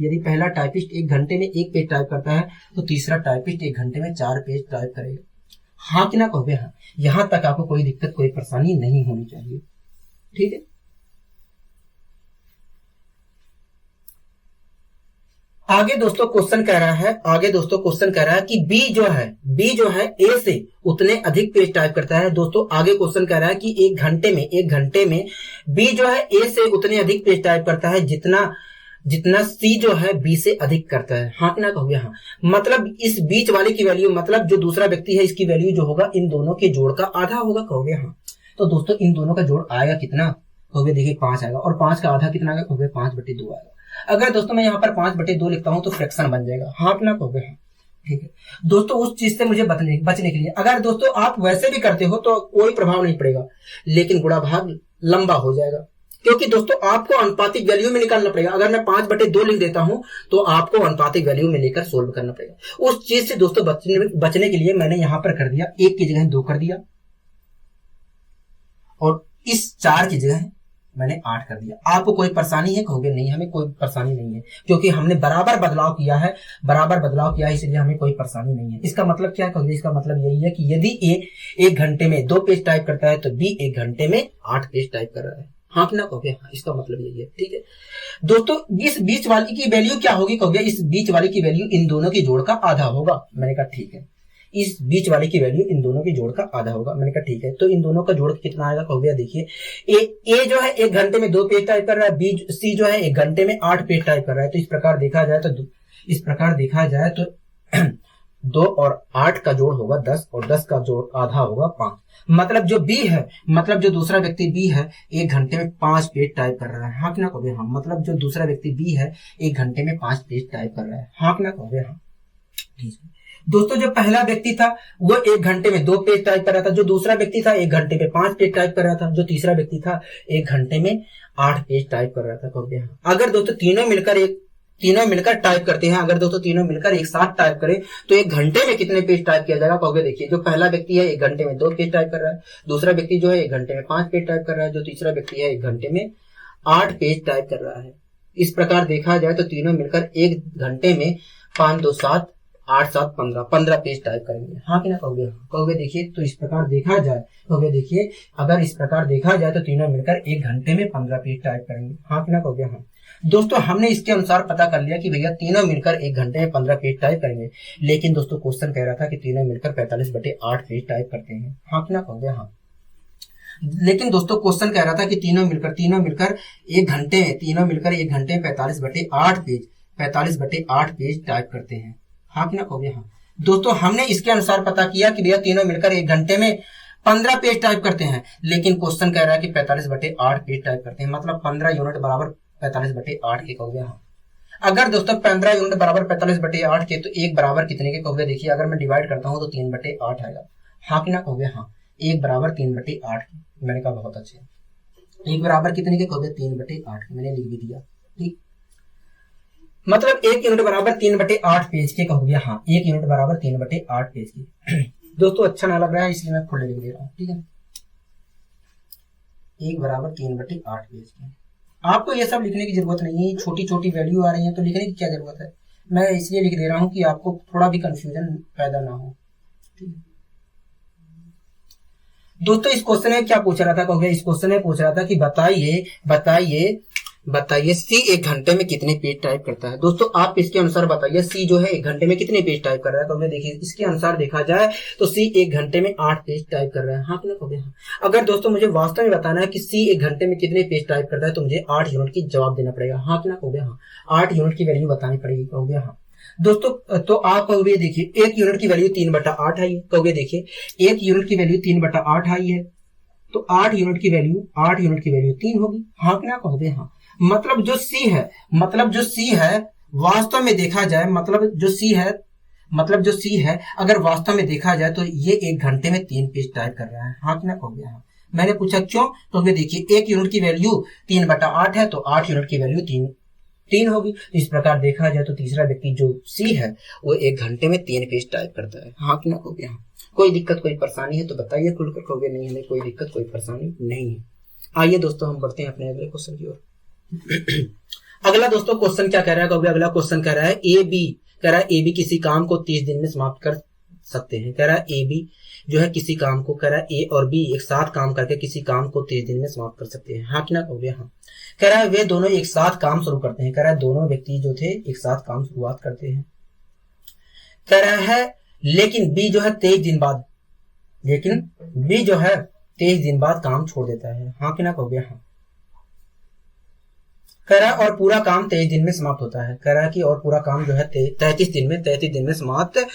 1 घंटे में 1 पेज टाइप करता है तो तीसरा टाइपिस्ट 1 घंटे में 4 पेज टाइप करेगा। हाँ कि ना कहोगे हाँ। यहां तक आपको कोई दिक्कत कोई परेशानी नहीं होनी चाहिए। ठीक है। आगे दोस्तों क्वेश्चन कह रहा है कि बी जो है ए से उतने अधिक पेज टाइप करता है। दोस्तों आगे क्वेश्चन कह रहा है कि एक घंटे में बी जो है ए से उतने अधिक पेज टाइप करता है जितना सी जो है बी से अधिक करता है। हाँ कि ना कहोगे हाँ। मतलब इस बीच वाले की वैल्यू, मतलब जो दूसरा व्यक्ति है इसकी वैल्यू जो होगा इन दोनों के जोड़ का आधा होगा। कहोगे हाँ। तो दोस्तों इन दोनों का जोड़ आएगा कितना, कहोगे देखिए 5 आएगा और 5 का आधा कितना आएगा, कहोगे 5/2 आएगा। अगर दोस्तों मैं यहाँ पर 5/2 लिखता हूँ तो फ्रैक्शन बन जाएगा, हाँ कि ना कहोगे हाँ, ठीक है दोस्तों। उस चीज से मुझे बचने के लिए अगर दोस्तों आप वैसे भी करते हो तो कोई प्रभाव नहीं पड़ेगा, लेकिन गुणा भाग लंबा हो जाएगा, क्योंकि दोस्तों आपको अनुपातिक वैल्यू में निकालना पड़ेगा। अगर मैं 5/2 लिख देता हूं तो आपको अनुपातिक वैल्यू में लेकर सोल्व करना पड़ेगा। उस चीज से दोस्तों बचने के लिए मैंने यहां पर कर दिया 1 की जगह 2 कर दिया, और इस 4 की जगह मैंने 8 कर दिया। आपको कोई परेशानी है कहोगे नहीं, हमें कोई परेशानी नहीं है, क्योंकि हमने बराबर बदलाव किया है, इसलिए हमें कोई परेशानी नहीं है। इसका मतलब क्या कहोगे, इसका मतलब यही है कि यदि ए 1 घंटे में 2 पेज टाइप करता है तो बी 1 घंटे में 8 पेज टाइप कर रहा है, हाँ कि ना कहोगे हाँ, इसका मतलब यही है, ठीक है दोस्तों। इस बीच वाली की वैल्यू क्या होगी कहोगे, इस बीच वाली की वैल्यू इन दोनों की जोड़ का आधा होगा। मैंने कहा ठीक है, इस बीच वाले की वैल्यू इन दोनों की जोड़ का आधा होगा। मैंने कहा ठीक है, तो इन दोनों का जोड़ कितना आएगा कहोगे, देखिए ए जो है 1 घंटे में 2 पेज टाइप कर रहा है, बी सी जो है 1 घंटे में 8 पेज टाइप कर रहा है। तो इस प्रकार देखा जाए तो 2 और 8 का जोड़ होगा 10, और 10 का जोड़ आधा होगा 5। मतलब जो बी है, मतलब जो दूसरा व्यक्ति बी है 1 घंटे में 5 पेज टाइप कर रहा है, हाँ कि ना कहोगे हाँ। मतलब जो दूसरा व्यक्ति बी है 1 घंटे में 5 पेज टाइप कर रहा है, हाँ कि ना कहोगे हाँ, ठीक है दोस्तों। जो पहला व्यक्ति था वो 1 घंटे में 2 पेज टाइप कर रहा था, जो दूसरा व्यक्ति था 1 घंटे में 5 पेज टाइप कर रहा था, जो तीसरा व्यक्ति था 1 घंटे में 8 पेज टाइप कर रहा था कहोगे हाँ। अगर दोस्तों तीनों मिलकर टाइप करते हैं, अगर दोस्तों तीनों मिलकर एक साथ टाइप करें तो 1 घंटे में कितने पेज टाइप किया जाएगा कहोगे, देखिए जो पहला व्यक्ति है 1 घंटे में 2 पेज टाइप कर रहा है, दूसरा व्यक्ति जो है 1 घंटे में 5 पेज टाइप कर रहा है, जो तीसरा व्यक्ति है 1 घंटे में 8 पेज टाइप कर रहा है। इस प्रकार देखा जाए तो तीनों मिलकर 1 घंटे में 5 2 7 8 7 15 पेज टाइप करेंगे, हाँ कि ना कहोगे देखिए। तो इस प्रकार देखा जाए कहोगे देखिए, अगर इस प्रकार देखा जाए तो तीनों मिलकर 1 घंटे में 15 पेज टाइप करेंगे, हाँ कि ना कहोगे हाँ दोस्तों। हमने इसके अनुसार पता कर लिया कि भैया तीनों मिलकर 1 घंटे में 15 पेज टाइप करेंगे, लेकिन दोस्तों क्वेश्चन कह रहा था कि तीनों मिलकर 45/8 पेज टाइप करते हैं, हाँ कि ना कहोगे हाँ। लेकिन दोस्तों क्वेश्चन कह रहा था कि तीनों मिलकर 1 घंटे में 45/8 पेज टाइप करते हैं, हाँ कि ना कहोगे हाँ दोस्तों। हमने इसके अनुसार पता किया कि भैया तीनों मिलकर 1 घंटे में 15 पेज टाइप करते हैं, लेकिन क्वेश्चन कह रहा है कि 45/8 पेज टाइप करते हैं, मतलब 15 यूनिट बराबर 45/8 के कहोगे हाँ। अगर दोस्तों 15 यूनिट बराबर 45/8 के तो 1 बराबर कितने के कहोगे, देखिए अगर मैं डिवाइड करता हूँ तो 3/8 आएगा, हाँ कि ना कहोगे हाँ। 1 बराबर 3/8 के, मैंने कहा बहुत अच्छे। 1 बराबर कितने के कहोगे, 3/8 के, मैंने लिख भी दिया, ठीक। मतलब 1 यूनिट बराबर 3/8 पेज के कहोगे हाँ, 1 यूनिट बराबर 3/8 पेज के। दोस्तों अच्छा ना लग रहा है इसलिए मैं खुले लिख दे रहा हूँ, ठीक है। 1 बराबर 3/8 पेज के। आपको ये सब लिखने की जरूरत नहीं है, छोटी छोटी वैल्यू आ रही है तो लिखने की क्या जरूरत है, मैं इसलिए लिख दे रहा हूँ कि आपको थोड़ा भी कंफ्यूजन पैदा ना हो, ठीक है दोस्तों। इस क्वेश्चन में क्या पूछ रहा था कहोगे, इस क्वेश्चन में पूछ रहा था कि बताइए सी 1 घंटे में कितने पेज टाइप करता है। दोस्तों आप इसके अनुसार बताइए सी जो है 1 घंटे में कितने पेज टाइप कर रहा है, तो देखिए इसके अनुसार देखा जाए तो सी 1 घंटे में 8 पेज टाइप कर रहा है, हाँ कि ना कहोगे हाँ। अगर दोस्तों मुझे वास्तव में बताना है कि सी 1 घंटे में कितने पेज टाइप करता है तो मुझे 8 यूनिट की जवाब देना पड़ेगा, हाँ कि ना कहोगे हाँ। 8 यूनिट की वैल्यू बतानी पड़ेगी कहोगे हाँ दोस्तों। तो आप कहोगे देखिए 1 यूनिट की वैल्यू 3/8 आई है, कहोगे देखिए 1 यूनिट की वैल्यू 3/8 आई है, तो 8 यूनिट की वैल्यू 3 होगी, हाँ कि ना कहोगे हाँ। मतलब जो सी है वास्तव में देखा जाए, मतलब जो सी है अगर वास्तव में देखा जाए तो ये 1 घंटे में 3 पेज टाइप कर रहा है, हाँ कि ना कहोगे हाँ। मैंने पूछा क्यों, तो देखिए 1 यूनिट की वैल्यू 3/8 है तो 8 यूनिट की वैल्यू 3 होगी। तो इस प्रकार देखा जाए तो तीसरा व्यक्ति जो सी है वो 1 घंटे में 3 पेज टाइप करता है, हाँ कि ना कहोगे हाँ। कोई दिक्कत कोई परेशानी है तो बताइए खुलकर, कहोगे नहीं हमें कोई दिक्कत कोई परेशानी नहीं है। आइए दोस्तों हम बढ़ते हैं अपने अगले क्वेश्चन की ओर। अगला दोस्तों क्वेश्चन क्या कह रहा है कहोगे, अगला क्वेश्चन कह रहा है ए बी किसी काम को 30 दिन में समाप्त कर सकते हैं। कह रहा है ए बी जो है किसी काम को, कह रहा है ए और बी एक साथ काम करके किसी काम को 30 दिन में समाप्त कर सकते हैं, हाँ कि ना कहोगे हाँ। कह रहा है वे दोनों एक साथ काम शुरू करते हैं, कह रहा है दोनों व्यक्ति जो थे एक साथ काम शुरुआत करते हैं। कह रहा है लेकिन बी जो है 23 दिन बाद काम छोड़ देता है, हाँ कि ना कहोगे हाँ। कह रहा है और पूरा काम 23 दिन में समाप्त होता है, कह रहा है कि और पूरा काम जो है 33 दिन में समाप्त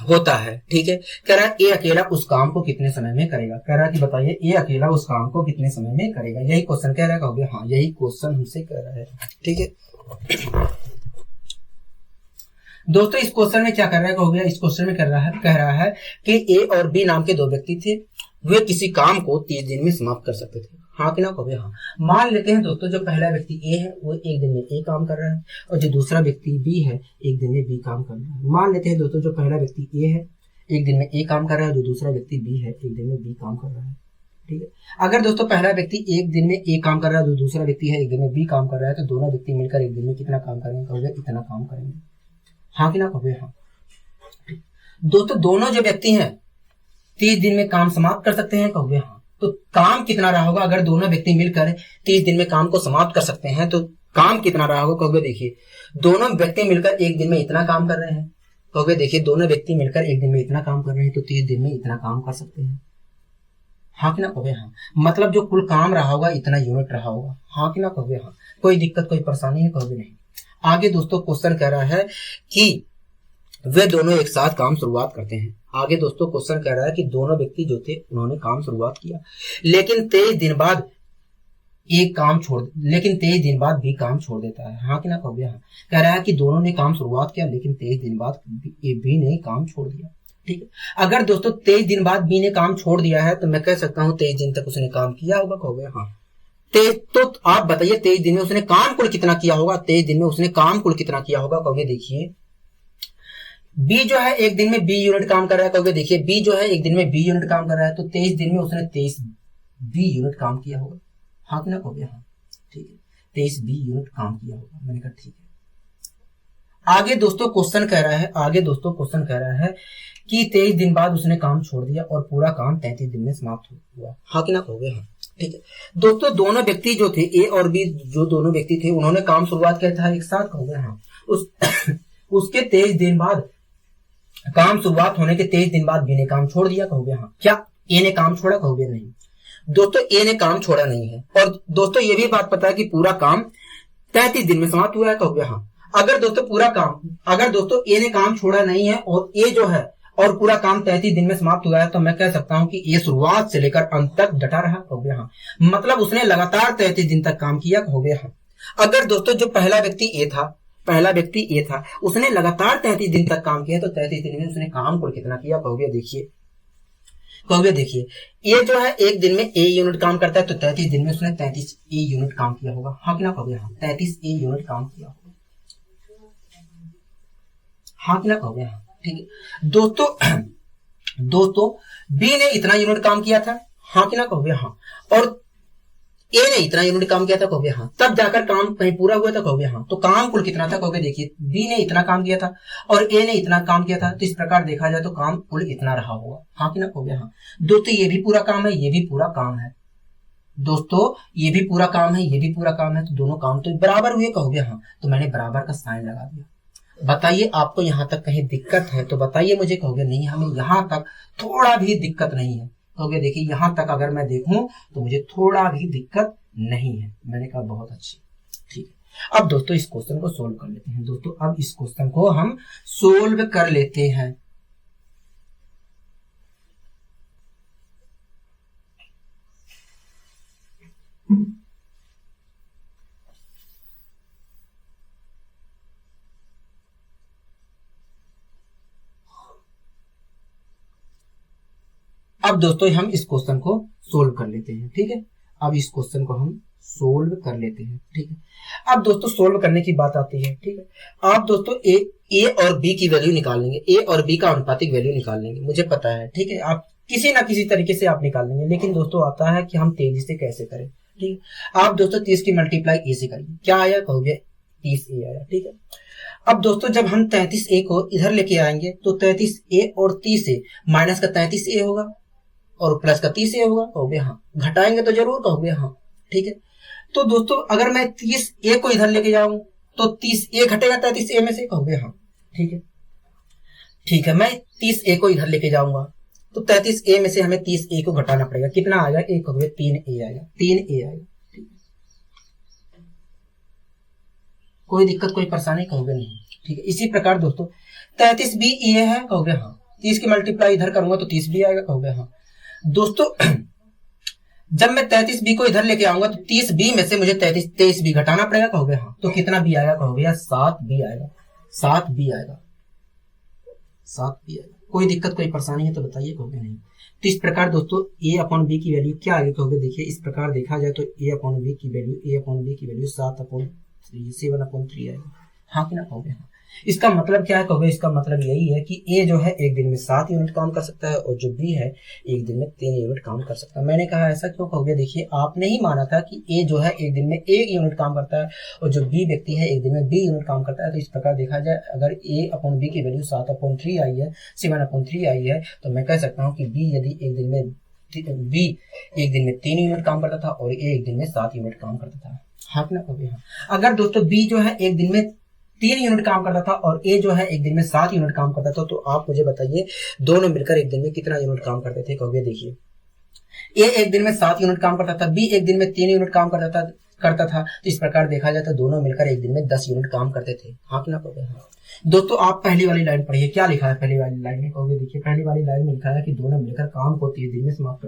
होता है, ठीक है। कह रहा है ए अकेला उस काम को कितने समय में करेगा, कह रहा है कि बताइए ए अकेला उस काम को कितने समय में करेगा। यही क्वेश्चन कह रहा है कहोगे हाँ, यही क्वेश्चन हमसे कह रहा है, ठीक है। दोस्तों इस क्वेश्चन में क्या कर रहा है कहोगे, इस क्वेश्चन में कह रहा है कि ए और बी नाम के दो व्यक्ति थे, वे किसी काम को 30 दिन में समाप्त कर सकते थे। हाँ कि ना कहोगे हाँ। मान लेते हैं दोस्तों जो पहला व्यक्ति ए है वो एक दिन में ए काम कर रहा है और जो दूसरा व्यक्ति बी है एक दिन में बी काम कर रहा है। मान लेते हैं दोस्तों जो पहला व्यक्ति ए है एक दिन में ए काम कर रहा है, जो दूसरा व्यक्ति बी है एक दिन में बी काम कर रहा है। ठीक है, अगर दोस्तों पहला व्यक्ति एक दिन में ए काम कर रहा है, जो दूसरा व्यक्ति है एक दिन में बी काम कर रहा है, तो दोनों व्यक्ति मिलकर एक दिन में कितना काम करेंगे कहोगे, इतना काम करेंगे। हाँ कि ना कहोगे हाँ। दोस्तों दोनों जो व्यक्ति हैं 30 दिन में काम समाप्त कर सकते हैं कहोगे हाँ। तो काम कितना रहा होगा, अगर दोनों व्यक्ति मिलकर 30 दिन में काम को समाप्त कर सकते हैं तो काम कितना रहा होगा कहोगे। देखिए दोनों व्यक्ति मिलकर एक दिन में इतना काम कर रहे हैं कहोगे, देखिए दोनों व्यक्ति मिलकर एक दिन में इतना काम कर रहे हैं तो 30 दिन में इतना काम कर सकते हैं। हाँ कि ना कहोगे हाँ। मतलब जो कुल काम रहा होगा इतना यूनिट रहा होगा। हाँ कि ना कहोगे हाँ। कोई दिक्कत कोई परेशानी है कहोगे नहीं। आगे दोस्तों क्वेश्चन कह रहा है कि वे दोनों एक साथ काम शुरुआत करते हैं। आगे दोस्तों क्वेश्चन कह रहा है कि दोनों व्यक्ति जो थे उन्होंने काम शुरुआत किया लेकिन 23 दिन बाद भी काम छोड़ देता है। हाँ कि ना कहोगे हाँ। कह रहा है कि दोनों ने काम शुरुआत किया लेकिन 23 दिन बाद बी ने काम छोड़ दिया। ठीक है, अगर दोस्तों 23 दिन बाद बी ने काम छोड़ दिया है तो मैं कह सकता हूँ 23 दिन तक उसने काम किया होगा कहोगे हाँ। तो आप बताइए 23 दिन में उसने काम कुल कितना किया होगा, 23 दिन में उसने काम कुल कितना किया होगा कहोगे। देखिए बी जो है एक दिन में बी यूनिट काम कर रहा है कहोगे, देखिए बी जो है एक दिन में बी यूनिट काम कर रहा है तो 23 दिन में उसने 23 बी यूनिट काम किया होगा। हाँ कि ना कहोगे हाँ। ठीक है, 23 बी यूनिट काम किया होगा। मैंने कहा ठीक है। आगे दोस्तों क्वेश्चन कह रहा है कि 23 दिन बाद उसने काम छोड़ दिया और पूरा काम 33 दिन में समाप्त हुआ। हाँ कि ना कहोगे हाँ। ठीक है, दोस्तों दोनों व्यक्ति जो थे ए और बी जो दोनों व्यक्ति थे उन्होंने काम शुरुआत किया था एक साथ कहोगे हाँ। उसके 23 दिन बाद काम शुरुआत होने के 23 दिन बाद बी ने काम छोड़ दिया कहोगे हाँ। क्या ए ने काम छोड़ा कहोगे नहीं। दोस्तों ए ने काम छोड़ा नहीं है और दोस्तों ये भी बात पता है कि पूरा काम 33 दिन में समाप्त हुआ है कहोगे हाँ। अगर दोस्तों ए ने काम छोड़ा नहीं है और ए जो है और पूरा काम 33 दिन में समाप्त हुआ है तो मैं कह सकता हूं कि ये शुरुआत से लेकर अंत तक डटा रहा कहोगे हाँ। मतलब उसने लगातार 33 दिन तक काम किया कहोगे हाँ। अगर दोस्तों जो पहला व्यक्ति ए था उसने लगातार 33 दिन तक काम किया तो 33 दिन में उसने काम कुल कितना किया कहोगे। देखिए ये जो है एक दिन में ए यूनिट काम करता है तो 33 दिन में उसने 33 ए यूनिट काम किया होगा। हाँ कि ना कहोगे हाँ। 33 ए यूनिट काम किया होगा। हाँ कि ना कहोगे हाँ। ठीक है, दोस्तों बी ने इतना यूनिट काम किया था। हाँ कि ना कहोगे हाँ। और ए ने इतना यूनिट काम किया था कहोगे हाँ। तब जाकर काम कहीं पूरा हुआ था कहोगे हाँ। तो काम कुल कितना था कहोगे। देखिए बी ने इतना काम किया था और ए ने इतना काम किया था तो इस प्रकार देखा जाए तो काम कुल इतना रहा होगा। हाँ कि ना कहोगे हाँ। दोस्तों ये भी पूरा काम है, ये भी पूरा काम है। दोस्तों ये भी पूरा काम है, ये भी पूरा काम है, तो दोनों काम तो बराबर हुए कहोगे हाँ। तो मैंने बराबर का साइन लगा दिया। बताइए आपको यहाँ तक कहीं दिक्कत है तो बताइए मुझे कहोगे नहीं हमें यहाँ तक थोड़ा भी दिक्कत नहीं है कहोगे। देखिए यहाँ तक अगर मैं देखूं तो मुझे थोड़ा भी दिक्कत नहीं है। मैंने कहा बहुत अच्छी। ठीक है, अब दोस्तों इस क्वेश्चन को सोल्व कर लेते हैं। दोस्तों अब इस क्वेश्चन को हम सोल्व कर लेते हैं। अब दोस्तों हम इस क्वेश्चन को सोल्व कर लेते हैं। ठीक है, अब इस क्वेश्चन को हम सोल्व कर लेते हैं। ठीक है, अब दोस्तों सोल्व करने की बात आती है। ठीक है, आप दोस्तों ए और बी की वैल्यू निकाल लेंगे, ए और बी का अनुपातिक वैल्यू निकाल लेंगे, मुझे पता है। ठीक है, आप किसी ना किसी तरीके से आप निकाल लेंगे, लेकिन दोस्तों आता है कि हम तेजी से कैसे करें। ठीक है, आप दोस्तों 30 की मल्टीप्लाई ए से करिए। क्या आया कहोगे 30 ए आया। ठीक है, अब दोस्तों जब हम 33 ए को इधर लेके आएंगे तो 33 ए और 30 ए माइनस का 33 ए होगा और प्लस का 30 ए होगा कहोगे हाँ। घटाएंगे तो जरूर कहोगे हाँ। ठीक है, तो दोस्तों अगर मैं 30 ए को इधर लेके जाऊं तो 30 ए घटेगा 33 ए में से कहोगे हाँ। ठीक है, मैं 30 ए को इधर लेके जाऊंगा तो 33 ए में से हमें 30 ए को घटाना पड़ेगा। कितना आएगा ए कहोगे 3 ए आएगा। 3 ए आएगा। कोई दिक्कत कोई परेशानी कहोगे नहीं। ठीक है, इसी प्रकार दोस्तों 33 बी ए है कहोगे हाँ। 30 की मल्टीप्लाई इधर करूंगा तो 30 बी आएगा कहोगे हाँ। दोस्तों जब मैं 33B को इधर लेके आऊंगा तो 30B में से मुझे 23B घटाना पड़ेगा, कहोगे हाँ। तो कितना B आएगा, कहोगे यार 7B आएगा, 7B आएगा, 7B आएगा। कोई दिक्कत कोई परेशानी है तो बताइए, कहोगे नहीं। तो इस प्रकार दोस्तों A अपॉन B की वैल्यू क्या आएगी, कहोगे देखिए इस प्रकार देखा जाए तो A अपॉन B की वैल्यू 7/3 7/3 आएगा, हाँ कि ना, कहोगे हाँ। इसका मतलब क्या है, कहोगे इसका मतलब यही है कि A जो है एक दिन में 7 यूनिट काम कर सकता है और जो B है एक दिन में 3 यूनिट काम कर सकता है। मैंने कहा ऐसा क्यों, कहोगे देखिए आपने ही माना था कि A जो है एक दिन में 1 यूनिट काम करता है और जो B व्यक्ति है एक दिन में B यूनिट काम करता है। तो इस प्रकार देखा जाए अगर A अपॉन B की वैल्यू 7/3 आई है, 7/3 आई है, तो मैं कह सकता हूँ कि B यदि एक दिन में B एक दिन में 3 यूनिट काम करता था और A एक दिन में 7 यूनिट काम करता था, हाँ कि ना, कहोगे हाँ। अगर दोस्तों B जो है एक दिन में 3 यूनिट काम करता था और A जो है एक दिन में 7 यूनिट काम करता था, तो आप मुझे बताइए दोनों मिलकर एक दिन में कितना यूनिट काम करते थे, कहोगे देखिए A एक दिन में 7 यूनिट काम करता था, B एक दिन में 3 यूनिट काम करता था। तो इस प्रकार देखा जाए तो दोनों मिलकर एक दिन में 10 यूनिट काम करते थे, हाँ कि ना, कहोगे हाँ। दोस्तों आप पहली वाली लाइन पढ़िए, क्या लिखा है पहली वाली लाइन में, कहोगे देखिए पहली वाली लाइन में लिखा है कि दोनों मिलकर काम को 30 दिन में समाप्त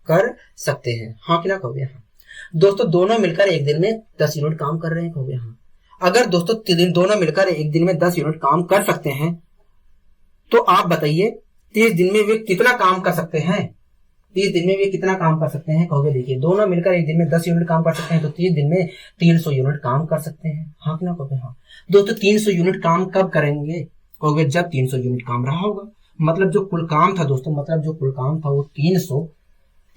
कर सकते हैं, हाँ कि ना, कहोगे हाँ। दोस्तों दोनों मिलकर एक दिन में 10 यूनिट काम कर रहे हैं, कहोगे हाँ। अगर दोस्तों दोनों मिलकर एक दिन में 10 यूनिट काम कर सकते हैं तो आप बताइए 30 दिन में वे कितना काम कर सकते हैं, 30 दिन में वे कितना काम कर सकते हैं, कहोगे देखिए दोनों मिलकर एक दिन में 10 यूनिट काम कर सकते हैं तो 30 दिन में 300 यूनिट काम कर सकते हैं, हाँ कि ना, कहोगे हाँ। दोस्तों 300 यूनिट काम कब करेंगे, कहोगे जब 300 यूनिट काम रहा होगा। मतलब जो कुल काम था दोस्तों, मतलब जो कुल काम था वो 300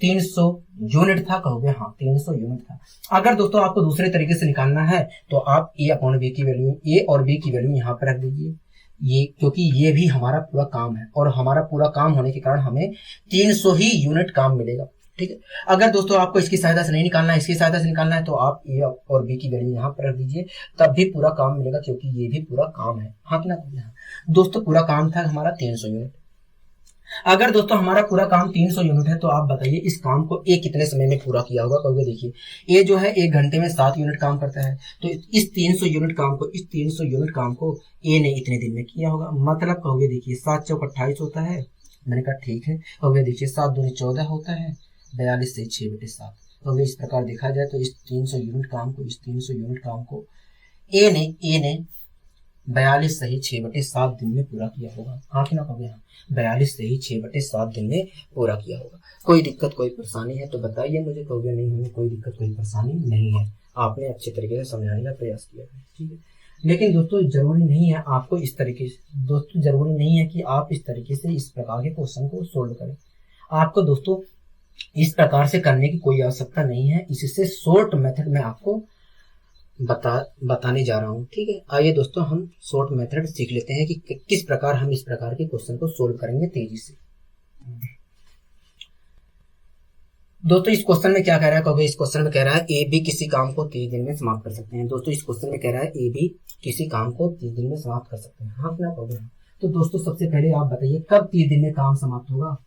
यूनिट था, कहोगे हाँ 300 यूनिट था। अगर दोस्तों आपको दूसरे तरीके से निकालना है तो आप A अपॉन B की वैल्यू, A और B की वैल्यू यहाँ पर रख दीजिए, ये क्योंकि ये भी हमारा पूरा काम है और हमारा पूरा काम होने के कारण हमें 300 ही यूनिट काम मिलेगा, ठीक है। अगर दोस्तों आपको इसकी सहायता से नहीं निकालना है, इसकी सहायता से निकालना है तो आप A और B की वैल्यू यहाँ पर रख दीजिए, तब भी पूरा काम मिलेगा क्योंकि ये भी पूरा काम है, हाँ कि ना। दोस्तों पूरा काम था हमारा 300 यूनिट। अगर दोस्तों हमारा पूरा काम 300 यूनिट है तो आप बताइए इस काम को A कितने समय में पूरा किया होगा, कहोगे देखिए A जो है 1 घंटे में 7 यूनिट काम करता है, तो इस 300 यूनिट काम को A ने इतने दिन में किया होगा। मतलब कहोगे देखिए 7 चौक 28 होता है, मैंने कहा ठीक है। कहोगे देखिए 7 दूनी 14 होता है, 42 से 6/7। तो इस प्रकार देखा जाए तो इस 300 यूनिट काम को A ने 42 से ही 6/7 दिन में पूरा किया होगा, हाँ कि ना, कहोगे हाँ 42 से ही 6/7 दिन में पूरा किया होगा। कोई दिक्कत कोई परेशानी है तो बताइए मुझे, कहोगे नहीं हमें कोई दिक्कत कोई परेशानी नहीं है, आपने अच्छे तरीके से समझाने का प्रयास किया है, ठीक है। लेकिन दोस्तों जरूरी नहीं है आपको इस तरीके से, दोस्तों जरूरी नहीं है कि आप इस तरीके से इस प्रकार के क्वेश्चन को सोल्व करें। आपको दोस्तों इस प्रकार से करने की कोई आवश्यकता नहीं है, इससे शॉर्ट मेथड में आपको बताने जा रहा हूँ, ठीक है। आइए दोस्तों हम शॉर्ट मेथड सीख लेते हैं कि किस प्रकार हम इस प्रकार के क्वेश्चन को सोल्व करेंगे तेजी से। दोस्तों इस क्वेश्चन में क्या कह रहा है, कहोगे इस क्वेश्चन में कह रहा है A B किसी काम को 30 दिन में समाप्त कर सकते हैं। दोस्तों इस क्वेश्चन में कह रहा है A B किसी काम को 30 दिन में समाप्त कर सकते हैं, हाँ क्या, कहोगे। तो दोस्तों सबसे पहले आप बताइए कब 30 दिन में काम समाप्त होगा,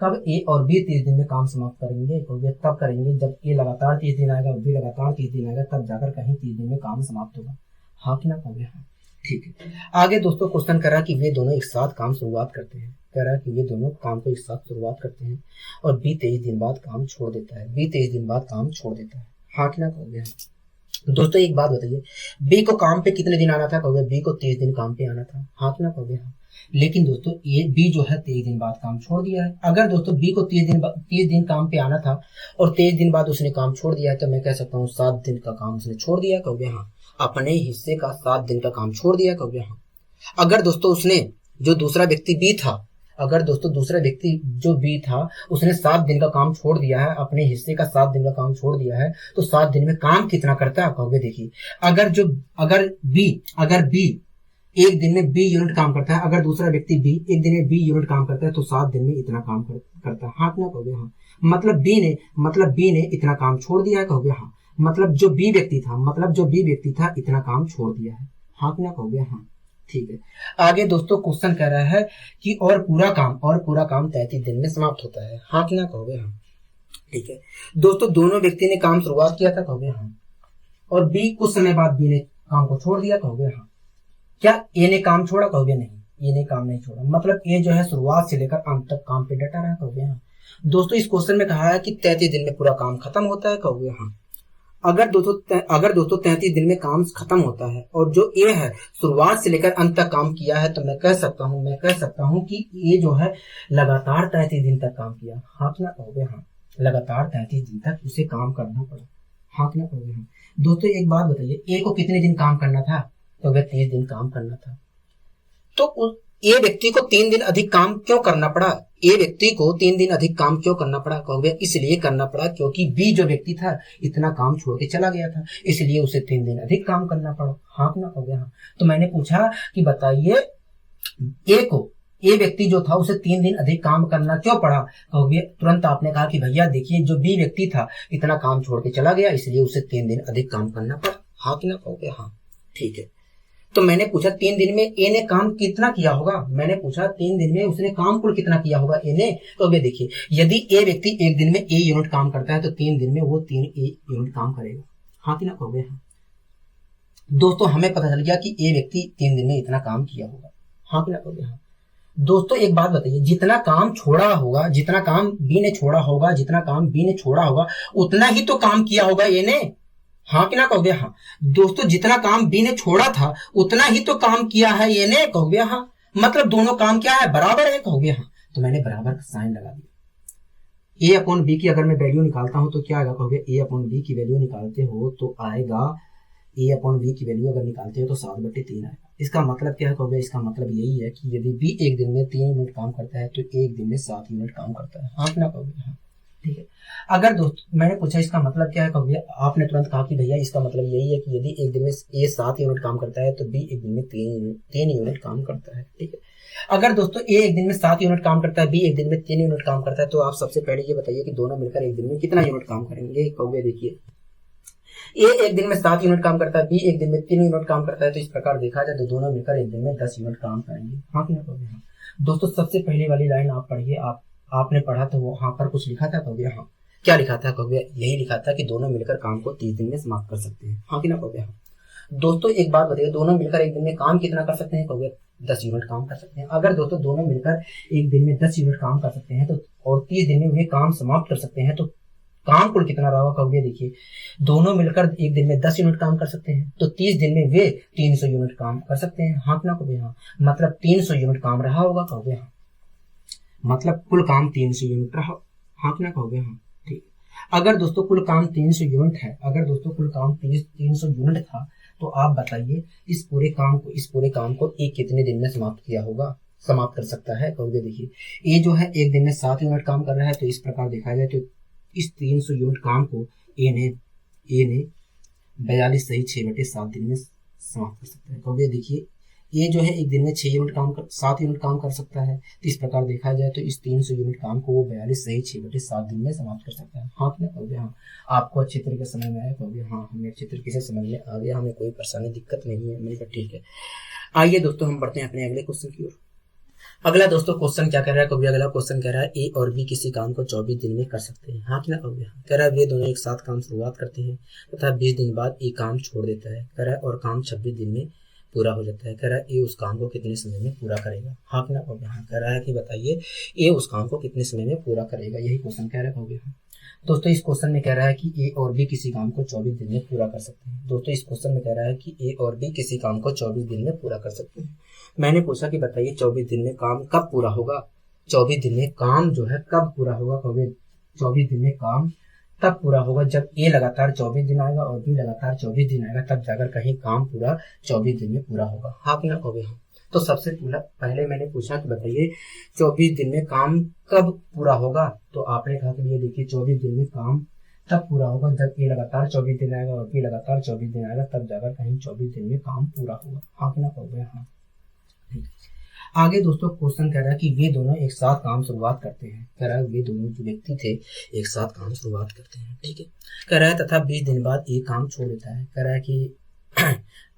कब A और B 30 दिन में काम समाप्त करेंगे, कहोगे तब करेंगे जब A लगातार 30 दिन आएगा और B लगातार 30 दिन आएगा, तब जाकर कहीं 30 दिन में काम समाप्त होगा, हाँ कि ना, कहोगे हाँ, ठीक है। आगे दोस्तों क्वेश्चन कर रहा है कि वे दोनों एक साथ काम शुरुआत करते हैं, कह रहा है कि वे दोनों काम को एक साथ शुरुआत करते हैं और B 23 दिन बाद काम छोड़ देता है, B 23 दिन बाद काम छोड़ देता है, हाँ कि ना, कहोगे हाँ। दोस्तों एक बात बताइए B को काम पे कितने दिन आना था, कहोगे B को 30 दिन काम पे आना था, हाँ कि ना, कहोगे हाँ। लेकिन दोस्तों ये B जो है 23 दिन बाद काम छोड़ दिया है। अगर दोस्तों B को 30 दिन काम पे आना था और 23 दिन बाद उसने काम छोड़ दिया है तो मैं कह सकता हूँ 7 दिन का काम उसने छोड़ दिया, कहोगे हाँ। अपने हिस्से का 7 दिन का काम छोड़ दिया, कहोगे हाँ। अगर दोस्तों उसने जो दूसरा व्यक्ति B था, अगर दोस्तों दूसरा व्यक्ति जो B था उसने 7 दिन का काम छोड़ दिया है, अपने हिस्से का 7 दिन का काम छोड़ दिया है, तो 7 दिन में काम कितना करता है, कहोगे देखिए अगर B एक दिन में B यूनिट काम करता है, अगर दूसरा व्यक्ति B एक दिन में B यूनिट काम करता है तो 7 दिन में इतना काम करता है, हाँ ना, कहोगे हाँ। मतलब B ने इतना काम छोड़ दिया है, कहोगे हाँ। मतलब जो B व्यक्ति था इतना काम छोड़ दिया है, हाँ ना, कहोगे हाँ, ठीक है। आगे दोस्तों क्वेश्चन कह रहा है कि और पूरा काम 33 दिन में समाप्त होता है, हाँ ना, कहोगे हाँ, ठीक है। दोस्तों दोनों व्यक्ति ने काम शुरुआत किया था, कहोगे हाँ, और B कुछ समय बाद B ने काम को छोड़ दिया, कहोगे हाँ। क्या A ने काम छोड़ा, कहोगे नहीं, A ने काम नहीं छोड़ा। मतलब A जो है शुरुआत से लेकर अंत तक काम पे डटा रहा, कहोगे हाँ। दोस्तों इस क्वेश्चन में कहा है कि 33 दिन में पूरा काम खत्म होता है, कहोगे हाँ। अगर दोस्तों 33 दिन में काम खत्म होता है और जो ए है शुरुआत से लेकर अंत तक काम किया है, तो मैं कह सकता हूँ कि ये जो है लगातार 33 दिन तक काम किया। हाँ कि ना कहोगे हाँ, लगातार 33 दिन तक उसे काम करना पड़ा। हाँ कि ना कहोगे हाँ। दोस्तों एक बात बताइए, ए को कितने दिन काम करना था, तो वह 30 दिन काम करना था। तो ए व्यक्ति को 3 दिन अधिक काम क्यों करना पड़ा? ए व्यक्ति को 3 दिन अधिक काम क्यों करना पड़ा? कहोगे इसलिए करना पड़ा क्योंकि बी जो व्यक्ति था इतना काम छोड़ के चला गया था, इसलिए उसे 3 दिन अधिक काम करना पड़ा। हाँ ना कहोगे हाँ। तो मैंने पूछा कि बताइए ए व्यक्ति जो था उसे 3 दिन अधिक काम करना क्यों पड़ा? कहोगे तुरंत आपने कहा कि भैया देखिए जो बी व्यक्ति था इतना काम छोड़ के चला गया, इसलिए उसे 3 दिन अधिक काम करना पड़ा। हाँ कि ना कहोगे हाँ। ठीक है, तो मैंने पूछा 3 दिन में ए ने काम कितना किया होगा? मैंने पूछा 3 दिन में उसने काम कुल कितना किया होगा ए ने? तो अब देखिए, यदि ए व्यक्ति एक दिन में ए यूनिट काम करता है तो 3 दिन में वो 3 यूनिट काम करेगा। हाँ कि ना कहोगे हाँ। दोस्तों हमें पता चल गया कि ए व्यक्ति 3 दिन में इतना काम किया होगा। हाँ कि ना कहोगे हाँ। दोस्तों एक बात बताइए, जितना काम बी ने छोड़ा होगा उतना ही तो काम किया होगा ए ने। हाँ कि ना कहोगे हाँ। दोस्तों जितना काम बी ने छोड़ा था उतना ही तो काम किया है ये ने, कहोगे हाँ। मतलब दोनों काम क्या है, बराबर है, कहोगे हाँ। तो मैंने बराबर का साइन लगा दिया। ए अपॉन बी की अगर मैं वैल्यू निकालता हूं तो क्या आएगा, कहोगे ए अपॉन बी की वैल्यू निकालते हो तो आएगा, ए अपॉन बी की वैल्यू अगर निकालते हो तो 7/3 आएगा। इसका मतलब क्या है, कहोगे इसका मतलब यही है कि यदि बी एक दिन में 3 यूनिट काम करता है तो एक दिन में 7 यूनिट काम करता है। हाँ कि ना कहोगे हाँ। ठीक है, अगर दोस्त मैंने पूछा इसका मतलब क्या है, कहोगे आपने तुरंत कहा कि भैया इसका मतलब यही है कि यदि एक दिन में ए 7 यूनिट काम करता है तो बी एक दिन में 3 यूनिट काम करता है। ठीक है, अगर दोस्तों ए एक दिन में 7 यूनिट काम करता है, बी एक दिन में 3 यूनिट काम करता है, तो आप सबसे पहले ये बताइए कि दोनों मिलकर एक दिन में कितना यूनिट काम करेंगे। कहोगे देखिए, ए एक दिन में 7 यूनिट काम करता है, बी एक दिन में 3 यूनिट काम करता है, तो इस प्रकार देखा जाए तो दोनों मिलकर एक दिन में 10 यूनिट काम करेंगे। हाँ कि ना कहोगे हाँ। दोस्तों सबसे पहले वाली लाइन आप पढ़िए, आपने पढ़ा तो वहां पर कुछ लिखा था, कहोगे हाँ। क्या लिखा था, कहोगे यही लिखा था कि दोनों मिलकर काम को 30 दिन में समाप्त कर सकते हैं। हाँ कि ना कहोगे हाँ। दोस्तों एक बात बताइए, दोनों मिलकर एक दिन में काम कितना कर सकते हैं, कहोगे 10 यूनिट काम कर सकते हैं। अगर दोस्तों दोनों मिलकर एक दिन में 10 यूनिट काम कर सकते हैं तो और 30 दिन में वे काम समाप्त कर सकते हैं, तो काम कुल कितना रहा होगा, कहोगे देखिए दोनों मिलकर एक दिन में 10 यूनिट काम कर सकते हैं तो 30 दिन में वे 300 यूनिट काम कर सकते हैं। हाँ कि ना कहोगे हाँ। मतलब 300 यूनिट काम रहा होगा, कहोगे हाँ। मतलब कुल काम 300 यूनिट रहा। हाँ कि ना कहोगे हाँ। ठीक, अगर दोस्तों कुल काम 300 यूनिट है, अगर दोस्तों कुल काम 300 यूनिट था, तो आप बताइए इस पूरे काम को एक कितने दिन में समाप्त कर सकता है। कहोगे देखिए ये जो है एक दिन में 7 यूनिट काम कर रहा है, तो इस प्रकार देखा जाए तो इस 300 यूनिट काम को ए ने 42 सही 6/7 दिन में समाप्त कर सकता है। कहोगे देखिए ये जो है एक दिन में 7 यूनिट काम कर सकता है, तो इस प्रकार देखा जाए तो इस 300 यूनिट काम को वो 42 सही 6/7 दिन में समाप्त कर सकता है। हाँ कि ना कहोगे हाँ। आपको अच्छे तरीके से समझ में आया, कहोगे हाँ हमें अच्छे तरीके से समझ में आ गया, हमें कोई परेशानी दिक्कत नहीं है। मैंने कहा ठीक है। आइए दोस्तों हम बढ़ते हैं अपने अगले क्वेश्चन की ओर। अगला दोस्तों क्वेश्चन क्या कह रहा है, कहोगे अगला क्वेश्चन कह रहा है ए और बी किसी काम को 24 दिन में कर सकते हैं। हाँ कि ना कहोगे हाँ। कह रहा है वे दोनों एक साथ काम शुरुआत करते हैं तथा 20 दिन बाद ए काम छोड़ देता है। कह रहा है और काम 26 दिन में पूरा हो जाता है। कह रहा है ए उस काम को कितने समय में पूरा करेगा। हाँ कि ना कहोगे हाँ। कह रहा है कि बताइए ए उस काम को कितने समय में पूरा करेगा, यही क्वेश्चन कह रहा है, कहोगे हाँ। दोस्तों इस क्वेश्चन में कह रहा है कि ए और बी किसी काम को 24 दिन में पूरा कर सकते हैं। दोस्तों इस क्वेश्चन में कह रहा है कि ए और बी किसी काम को 24 दिन में पूरा कर सकते हैं। मैंने पूछा कि बताइए 24 दिन में काम कब पूरा होगा। 24 दिन में काम जो है कब पूरा होगा, कहोगे 24 दिन में काम तब पूरा होगा जब ए लगातार 24 दिन आएगा और बी लगातार 24 दिन आएगा, तब जाकर कहीं काम पूरा 24 दिन में पूरा होगा। हाँ कि ना कहोगे हाँ। तो सबसे पहले मैंने पूछा कि बताइए 24 दिन में काम कब पूरा होगा, तो आपने कहा कि ये देखिए 24 दिन में काम तब पूरा होगा जब ए लगातार 24 दिन आएगा और बी लगातार 24 दिन आएगा, तब जाकर कहीं 24 दिन में काम पूरा होगा। हाँ कि ना कहोगे हाँ। आगे दोस्तों क्वेश्चन कह रहा है कि वे दोनों एक साथ काम शुरुआत करते हैं। कह रहा है वे दोनों जो व्यक्ति थे एक साथ काम शुरुआत करते हैं। ठीक है, कह रहा है तथा 20 दिन बाद एक काम छोड़ देता है। कह रहा है कि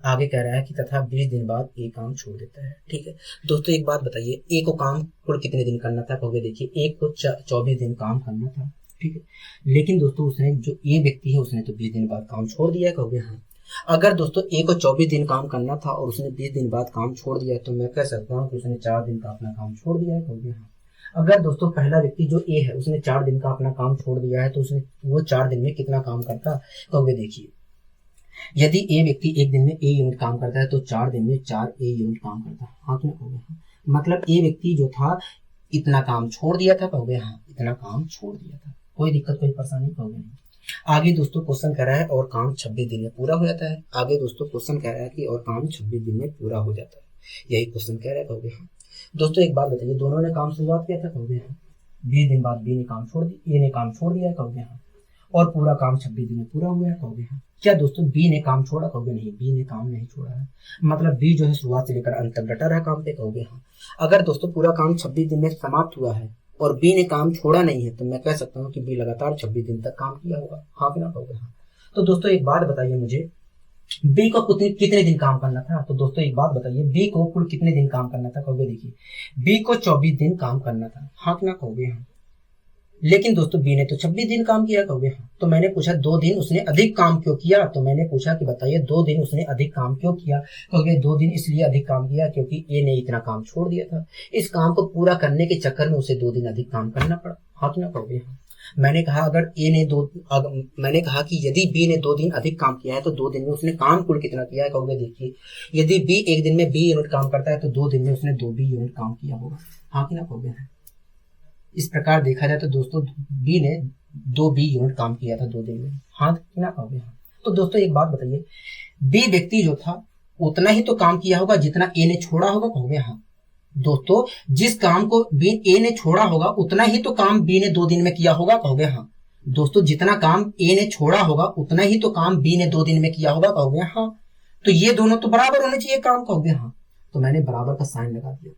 आगे कह रहा है कि तथा 20 दिन बाद एक काम छोड़ देता है। ठीक है दोस्तों एक बात बताइए, ए को काम कुल कितने दिन करना था, कहोगे देखिए एक को 24 दिन काम करना था। ठीक है, लेकिन दोस्तों उसने जो ए व्यक्ति है उसने तो 20 दिन बाद काम छोड़ दिया है, कहोगे हाँ। अगर दोस्तों ए को 24 दिन काम करना था और उसने 20 दिन बाद काम छोड़ दिया, तो मैं कह सकता हूँ कि उसने 4 दिन का अपना काम छोड़ दिया है, कहोगे हाँ। अगर दोस्तों पहला व्यक्ति जो ए है उसने 4 दिन का अपना काम छोड़ दिया है तो उसने वो 4 दिन में कितना काम करता, कहोगे देखिए यदि ए व्यक्ति एक दिन में ए यूनिट काम करता है तो 4 दिन में 4 ए यूनिट काम करता है। हाँ कि ना कहोगे हाँ। मतलब ए व्यक्ति जो था इतना काम छोड़ दिया था, कहोगे हाँ इतना काम छोड़ दिया था। कोई दिक्कत कोई परेशानी, कहोगे नहीं। आगे दोस्तों क्वेश्चन कह रहा है और काम 26 दिन में पूरा हो जाता है। आगे दोस्तों क्वेश्चन कह रहा है कि और काम 26 दिन में पूरा हो जाता है, यही क्वेश्चन कह रहा है, कहोगे हाँ। दोस्तों एक बात बताइए, दोनों ने काम शुरुआत किया था, कहोगे हाँ। 20 दिन बाद बी ने काम छोड़ दिया, ए ने काम छोड़ दिया है, कहोगे हाँ। और पूरा काम 26 दिन में पूरा हुआ है, कहोगे हाँ। क्या दोस्तों बी ने काम छोड़ा, कहोगे नहीं, बी ने काम नहीं छोड़ा है। मतलब बी जो है शुरुआत से लेकर अंत तक डटा रहा काम पे, कहोगे हाँ। अगर दोस्तों पूरा काम 26 दिन में समाप्त हुआ है और बी ने काम छोड़ा नहीं है तो मैं कह सकता हूँ कि बी लगातार 26 दिन तक काम किया होगा। हाँ कि ना, कहोगे हाँ। तो दोस्तों एक बात बताइए मुझे, बी को कितने दिन काम करना था। तो दोस्तों एक बात बताइए, बी को कुल कितने दिन काम करना था, कहोगे देखिए बी को 24 दिन काम करना था। हाँ कि ना, कहोगे हाँ। लेकिन दोस्तों बी ने तो 26 दिन काम किया, कहोगे हाँ। तो मैंने पूछा 2 दिन उसने अधिक काम क्यों किया, तो मैंने पूछा कि बताइए 2 दिन उसने अधिक काम क्यों किया, कहोगे 2 दिन इसलिए अधिक काम किया क्योंकि ए ने इतना काम छोड़ दिया था। इस काम को पूरा करने के चक्कर में उसे 2 दिन अधिक काम करना पड़ा। हाँ कि ना, कहोगे हाँ। मैंने कहा मैंने कहा कि यदि बी ने 2 दिन अधिक काम किया है तो 2 दिन में उसने काम कुल कितना किया है, कहोगे देखिए यदि बी एक दिन में 20 यूनिट काम करता है तो 2 दिन में उसने 2 यूनिट काम किया होगा। हाँ कि ना, कहोगे हाँ। इस प्रकार देखा जाए तो दोस्तों बी ने 2 यूनिट काम किया था 2 दिन में। हाँ कि ना, कहोगे हाँ। तो दोस्तों एक बात बताइए, बी व्यक्ति जो था उतना ही तो काम किया होगा जितना ए ने छोड़ा होगा, कहोगे हाँ। दोस्तों जिस काम को बी ए ने छोड़ा होगा उतना ही तो काम बी ने 2 दिन में किया होगा, कहोगे हाँ। दोस्तों जितना काम ए ने छोड़ा होगा उतना ही तो काम बी ने 2 दिन में किया होगा, कहोगे हाँ। तो ये दोनों तो बराबर होने चाहिए काम, कहोगे हाँ। तो मैंने बराबर का साइन लगा दिया।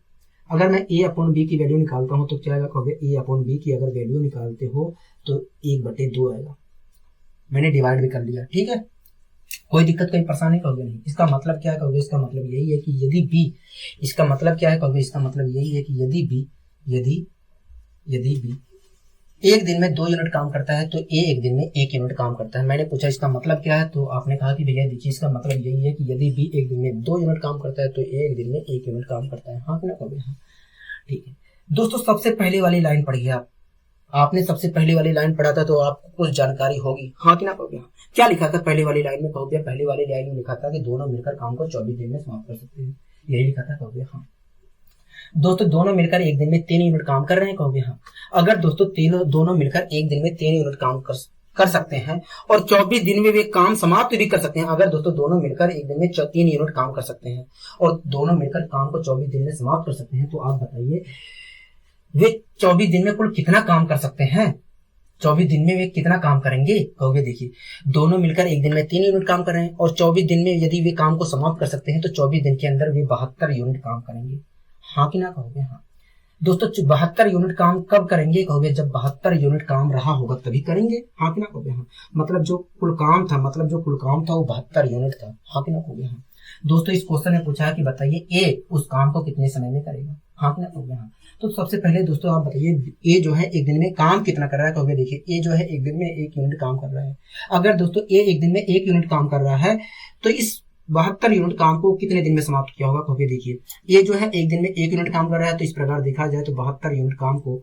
अगर मैं ए अपॉन बी की वैल्यू निकालता हूं तो क्या आएगा, कहोगे ए अपॉन बी की अगर वैल्यू निकालते हो तो 1/2 आएगा। मैंने डिवाइड भी कर लिया, ठीक है, कोई दिक्कत कोई परेशानी, कहोगे नहीं। इसका मतलब क्या है, कहोगे इसका मतलब यही है कि यदि बी, इसका मतलब क्या है, कहोगे इसका मतलब यही है कि यदि बी एक दिन में 2 यूनिट काम करता है तो ए एक दिन में 1 यूनिट काम करता है। मैंने पूछा इसका मतलब क्या है, तो आपने कहा कि भैया देखिए इसका मतलब यही है कि यदि बी एक दिन में 2 यूनिट काम करता है तो ए एक दिन में 1 यूनिट काम करता है। हाँ कि ना, कहोगे हाँ। ठीक है दोस्तों, सबसे पहले वाली लाइन पढ़िए आप। आपने सबसे पहले वाली लाइन पढ़ा था तो आपको कुछ जानकारी होगी। हाँ कि ना, कहोगे हाँ। क्या लिखा था पहले वाली लाइन में, कहोगे पहले वाली लाइन में लिखा था कि दोनों मिलकर काम को 24 दिन में समाप्त कर सकते हैं, यही लिखा था, कहोगे हाँ। दोस्तों दोनों मिलकर एक दिन में 3 यूनिट काम कर रहे हैं, कहोगे हाँ। अगर दोस्तों दोनों मिलकर एक दिन में 3 यूनिट काम कर सकते हैं और 24 दिन में वे काम समाप्त भी कर सकते हैं। अगर दोस्तों दोनों मिलकर एक दिन में 3 यूनिट काम कर सकते हैं और दोनों मिलकर काम को 24 दिन में समाप्त कर सकते हैं, तो आप बताइए वे 24 दिन में कुल कितना काम कर सकते हैं। 24 दिन में वे कितना काम करेंगे, कहोगे देखिए दोनों मिलकर एक दिन में 3 यूनिट काम कर रहे हैं और 24 दिन में यदि वे काम को समाप्त कर सकते हैं तो 24 दिन के अंदर वे 72 यूनिट काम करेंगे। हाँ कि ना, कहोगे हाँ। दोस्तों 72 यूनिट काम कब करेंगे, कहोगे जब 72 यूनिट काम रहा होगा तभी करेंगे। हाँ कि ना, कहोगे हाँ। मतलब जो कुल काम था वो 72 यूनिट था। हाँ कि ना, कहोगे हाँ। दोस्तों इस क्वेश्चन में पूछा है कि बताइए ए उस काम को कितने समय में करेगा। हाँ कि ना, कहोगे हाँ। तो सबसे पहले दोस्तों आप बताइए ए जो है एक दिन में काम कितना कर रहा है, कहोगे देखिए ए जो है एक दिन में 1 यूनिट काम कर रहा है। अगर दोस्तों ए एक दिन में 1 यूनिट काम कर रहा है तो इस 72 यूनिट काम को कितने दिन में समाप्त किया होगा, कहोगे देखिए ये जो है एक दिन में 1 यूनिट काम कर रहा है तो इस प्रकार देखा जाए तो 72 यूनिट काम को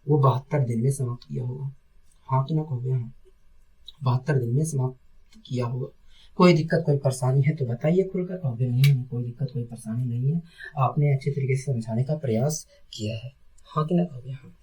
वो 72 दिन में समाप्त किया होगा। हाँ कि ना, कहोगे हाँ। 72 दिन में समाप्त किया होगा। कोई दिक्कत कोई परेशानी है तो बताइए खुलकर, कहोगे नहीं कोई दिक्कत कोई परेशानी नहीं है, आपने अच्छे तरीके से समझाने का प्रयास किया है। हाँ कि ना, कहोगे हाँ।